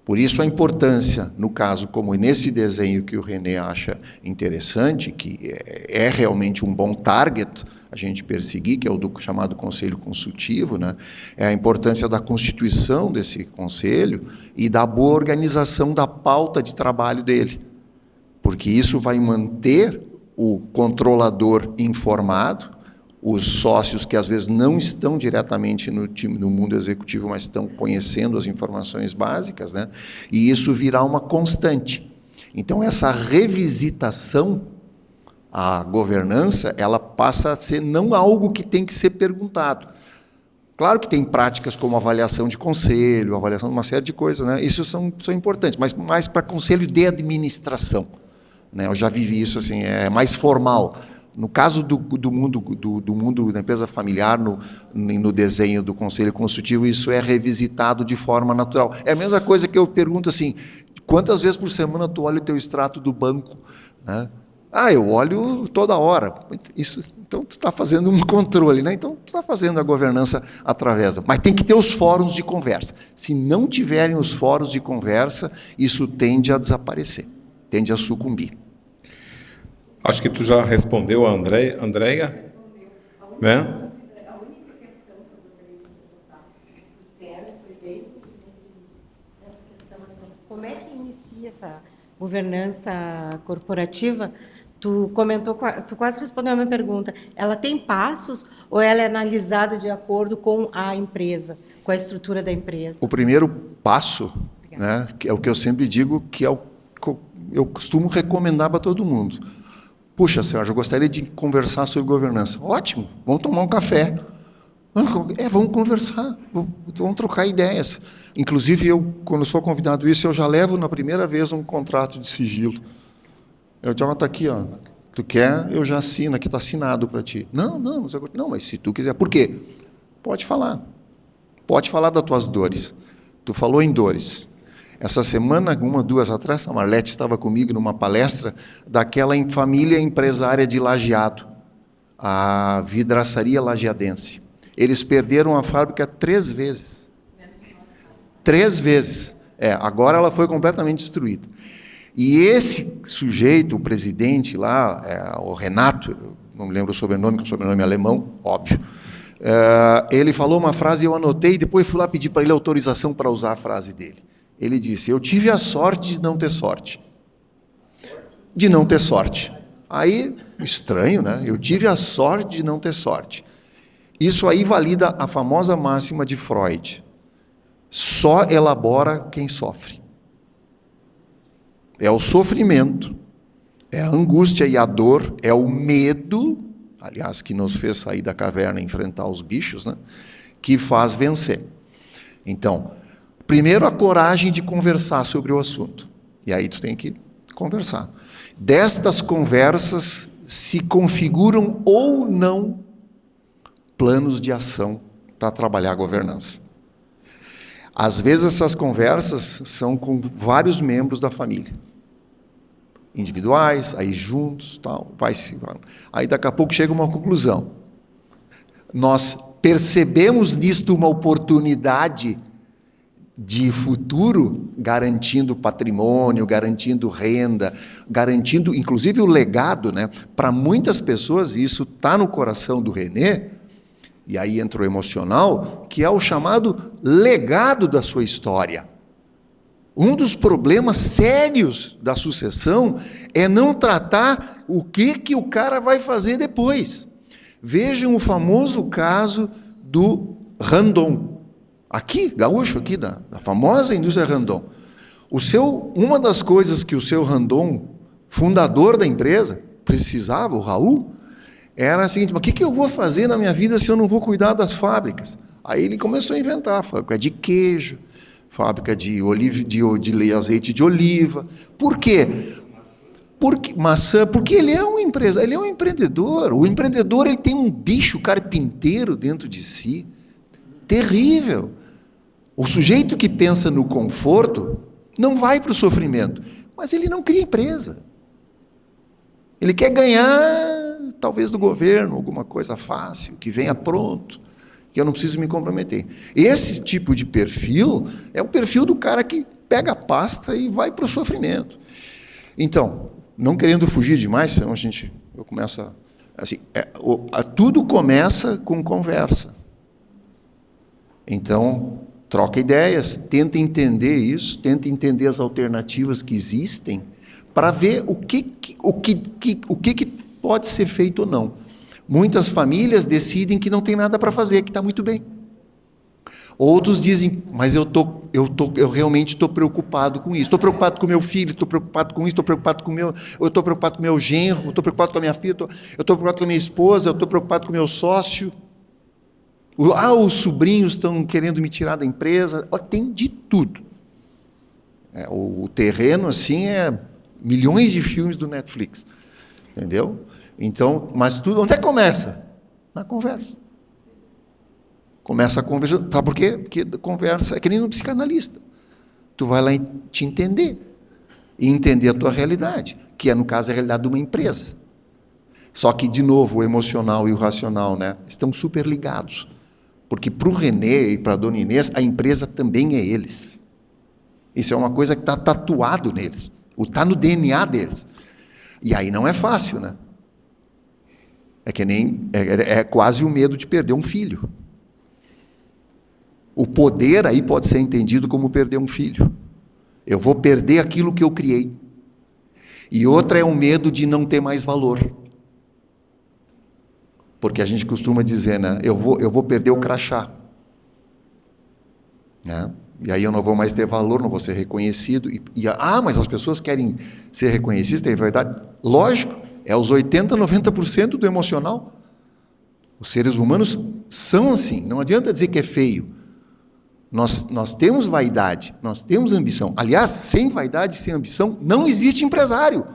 Por isso a importância, no caso, como nesse desenho que o René acha interessante, que é realmente um bom target a gente perseguir, que é o chamado Conselho Consultivo, né? É a importância da constituição desse conselho e da boa organização da pauta de trabalho dele, porque isso vai manter o controlador informado, os sócios que às vezes não estão diretamente no mundo executivo, mas estão conhecendo as informações básicas, né? E isso virá uma constante. Então, essa revisitação à governança, ela passa a ser não algo que tem que ser perguntado. Claro que tem práticas como avaliação de conselho, avaliação de uma série de coisas, né? Isso são importantes, mas mais para conselho de administração, né? Eu já vivi isso, assim, é mais formal. No caso do mundo da empresa familiar, no desenho do Conselho Consultivo, isso é revisitado de forma natural. É a mesma coisa que eu pergunto assim, quantas vezes por semana tu olha o teu extrato do banco? Né? Eu olho toda hora. Então, tu está fazendo um controle, né? Então, tu está fazendo a governança através. Mas tem que ter os fóruns de conversa. Se não tiverem os fóruns de conversa, isso tende a desaparecer, tende a sucumbir. Acho que tu já respondeu a Andréia, né? A única questão que eu gostaria de perguntar para o Sérgio foi bem nessa questão, assim, como é que inicia essa governança corporativa? Tu comentou, tu quase respondeu a minha pergunta. Ela tem passos ou ela é analisada de acordo com a empresa, com a estrutura da empresa? O primeiro passo, né, que é o que eu sempre digo, que é eu costumo recomendar para todo mundo. Puxa, Sérgio, eu gostaria de conversar sobre governança. Ótimo, vamos tomar um café. Vamos conversar, vamos trocar ideias. Inclusive, quando sou convidado isso, eu já levo na primeira vez um contrato de sigilo. Eu digo, está aqui, ó. Tu quer, eu já assino, aqui está assinado para ti. Não, mas se tu quiser. Por quê? Pode falar. Pode falar das tuas dores. Tu falou em dores. Essa semana, 2 atrás, a Marlete estava comigo numa palestra daquela família empresária de Lajeado, a Vidraçaria Lajeadense. Eles perderam a fábrica 3 vezes. 3 vezes. Agora ela foi completamente destruída. E esse sujeito, o presidente lá, o Renato, não me lembro o sobrenome, que é um sobrenome alemão, óbvio, ele falou uma frase, eu anotei, e depois fui lá pedir para ele autorização para usar a frase dele. Ele disse, eu tive a sorte de não ter sorte. De não ter sorte. Aí, estranho, né? Eu tive a sorte de não ter sorte. Isso aí valida a famosa máxima de Freud. Só elabora quem sofre. É o sofrimento, é a angústia e a dor, é o medo, aliás, que nos fez sair da caverna e enfrentar os bichos, né? Que faz vencer. Então, primeiro, a coragem de conversar sobre o assunto. E aí tu tem que conversar. Destas conversas se configuram ou não planos de ação para trabalhar a governança. Às vezes essas conversas são com vários membros da família. Individuais, aí juntos, tal, vai. Aí daqui a pouco chega uma conclusão. Nós percebemos nisto uma oportunidade de futuro, garantindo patrimônio, garantindo renda, garantindo inclusive o legado, né? Para muitas pessoas isso está no coração do René, e aí entra o emocional, que é o chamado legado da sua história. Um dos problemas sérios da sucessão é não tratar o que o cara vai fazer depois. Vejam o famoso caso do Randon, aqui, gaúcho, aqui da famosa indústria Randon. Uma das coisas que o seu Randon, fundador da empresa, precisava, o Raul, era a seguinte: mas o que eu vou fazer na minha vida se eu não vou cuidar das fábricas? Aí ele começou a inventar fábrica de queijo, fábrica de azeite de oliva. Por quê? Maçã, porque ele é uma empresa, ele é um empreendedor. O empreendedor, ele tem um bicho carpinteiro dentro de si, terrível. O sujeito que pensa no conforto não vai para o sofrimento, mas ele não cria empresa. Ele quer ganhar, talvez do governo, alguma coisa fácil, que venha pronto, que eu não preciso me comprometer. Esse tipo de perfil é o perfil do cara que pega a pasta e vai para o sofrimento. Então, não querendo fugir demais, senão eu começo a... Assim, tudo começa com conversa. Então, troca ideias, tenta entender isso, tenta entender as alternativas que existem, para ver o que pode ser feito ou não. Muitas famílias decidem que não tem nada para fazer, que está muito bem. Outros dizem, mas eu realmente estou preocupado com isso. Estou preocupado com meu filho, estou preocupado com isso, estou preocupado com meu genro, estou preocupado com a minha filha, eu estou preocupado com a minha esposa, eu estou preocupado com o meu sócio. Os sobrinhos estão querendo me tirar da empresa. Tem de tudo. O terreno, assim, é milhões de filmes do Netflix. Entendeu? Então, mas tudo, onde é que começa? Na conversa. Começa a conversa. Sabe por quê? Porque conversa é que nem um psicanalista. Tu vai lá te entender. E entender a tua realidade, que no caso, a realidade de uma empresa. Só que, de novo, o emocional e o racional, né, estão super ligados. Porque para o René e para a dona Inês, a empresa também é eles. Isso é uma coisa que está tatuado neles. Está no DNA deles. E aí não é fácil, né? É quase o medo de perder um filho. O poder aí pode ser entendido como perder um filho. Eu vou perder aquilo que eu criei. E outra é o medo de não ter mais valor. Porque a gente costuma dizer, né? Eu vou perder o crachá. Né? E aí eu não vou mais ter valor, não vou ser reconhecido. Mas as pessoas querem ser reconhecidas, tem verdade? Lógico, é os 80%, 90% do emocional. Os seres humanos são assim, não adianta dizer que é feio. Nós temos vaidade, nós temos ambição. Aliás, sem vaidade, sem ambição, não existe empresário.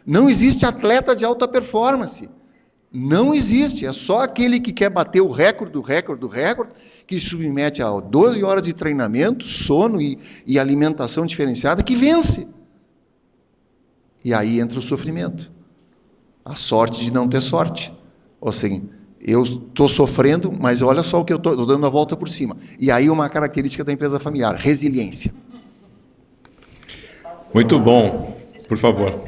Não existe atleta de alta performance. Não existe, é só aquele que quer bater o recorde, que se submete a 12 horas de treinamento, sono e alimentação diferenciada, que vence. E aí entra o sofrimento. A sorte de não ter sorte. Ou seja, eu estou sofrendo, mas olha só o que eu estou dando a volta por cima. E aí uma característica da empresa familiar, resiliência. Muito bom. Por favor.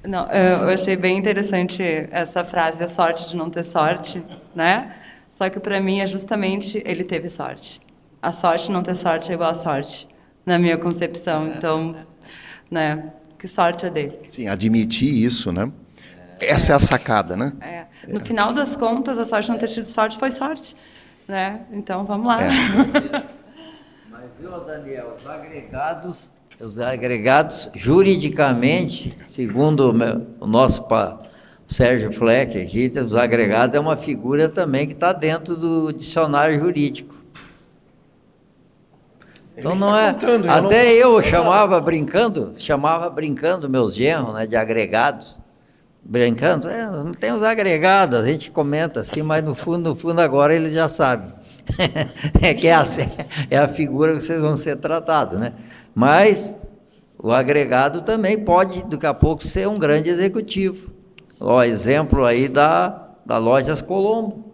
Não, eu achei bem interessante essa frase, a sorte de não ter sorte, né? Só que para mim é justamente ele teve sorte. A sorte de não ter sorte é igual a sorte, na minha concepção. Então, né? Que sorte é dele. Sim, admitir isso, né? Essa é a sacada, né? No final das contas, a sorte de não ter tido sorte foi sorte, né? Então, vamos lá. Mas, viu, Daniel, os agregados, juridicamente, segundo o nosso Sérgio Fleck aqui, os agregados é uma figura também que está dentro do dicionário jurídico. Então não é. Eu chamava brincando meus genros, né, de agregados. Brincando, tem os agregados, a gente comenta assim, mas no fundo agora eles já sabem. É a figura que vocês vão ser tratados, né? Mas o agregado também pode, daqui a pouco, ser um grande executivo. Exemplo aí da da Lojas Colombo.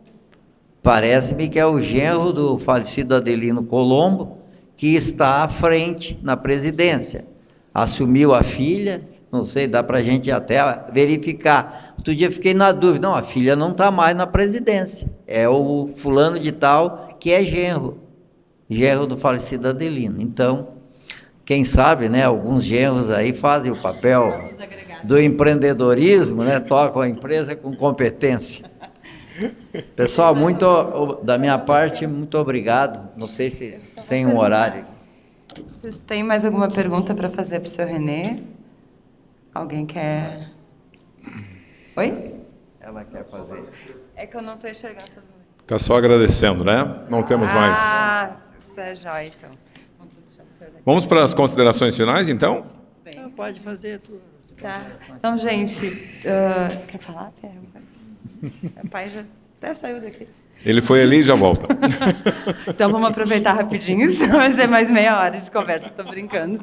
Parece-me que é o genro do falecido Adelino Colombo que está à frente na presidência. Assumiu a filha, não sei, dá para a gente até verificar. Outro dia fiquei na dúvida, não, a filha não está mais na presidência, é o fulano de tal que é genro do falecido Adelino. Então, quem sabe, né, alguns genros aí fazem o papel do empreendedorismo, né, tocam a empresa com competência. Pessoal, da minha parte, muito obrigado. Não sei se tem um horário. Vocês têm mais alguma pergunta para fazer para o seu Renê? Alguém quer? Oi? Ela quer fazer. É que eu não estou enxergando todo mundo. Fica só agradecendo, né? Não temos mais. Ah, tá jóia, então. Vamos para as considerações finais, então? Pode fazer tudo. Tá. Então, gente, quer falar? O pai já até saiu daqui. Ele foi ali e já volta. Então, vamos aproveitar rapidinho, senão vai ser mais meia hora de conversa, estou brincando.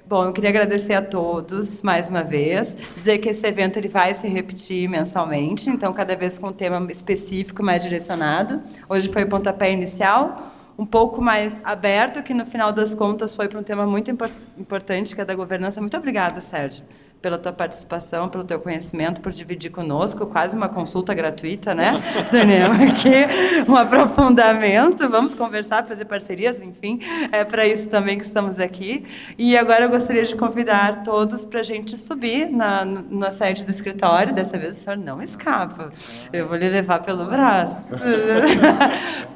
Bom, eu queria agradecer a todos, mais uma vez, dizer que esse evento ele vai se repetir mensalmente, então, cada vez com um tema específico, mais direcionado. Hoje foi o pontapé inicial, um pouco mais aberto, que no final das contas foi para um tema muito importante, que é da governança. Muito obrigada, Sérgio, pela tua participação, pelo teu conhecimento, por dividir conosco, quase uma consulta gratuita, né, Daniel? Aqui, um aprofundamento, vamos conversar, fazer parcerias, enfim, é para isso também que estamos aqui. E agora eu gostaria de convidar todos para a gente subir na sede do escritório. Dessa vez o senhor não escapa, eu vou lhe levar pelo braço.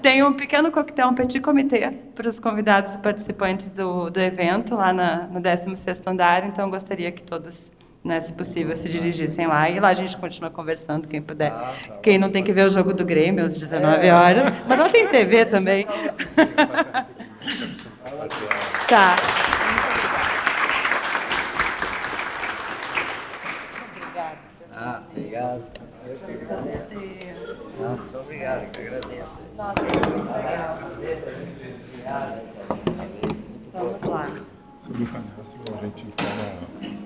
Tem um pequeno coquetel, um petit comité, para os convidados e participantes do evento, lá no 16º andar, então eu gostaria que todos, né, se possível, se dirigissem lá, e lá a gente continua conversando, quem puder. Quem não tem que ver o jogo do Grêmio às 19 horas, mas lá tem TV também. Tá. Obrigado. Muito obrigado, que agradeço. Nossa, muito legal. Vamos lá. Sobre o cadastro, a gente fala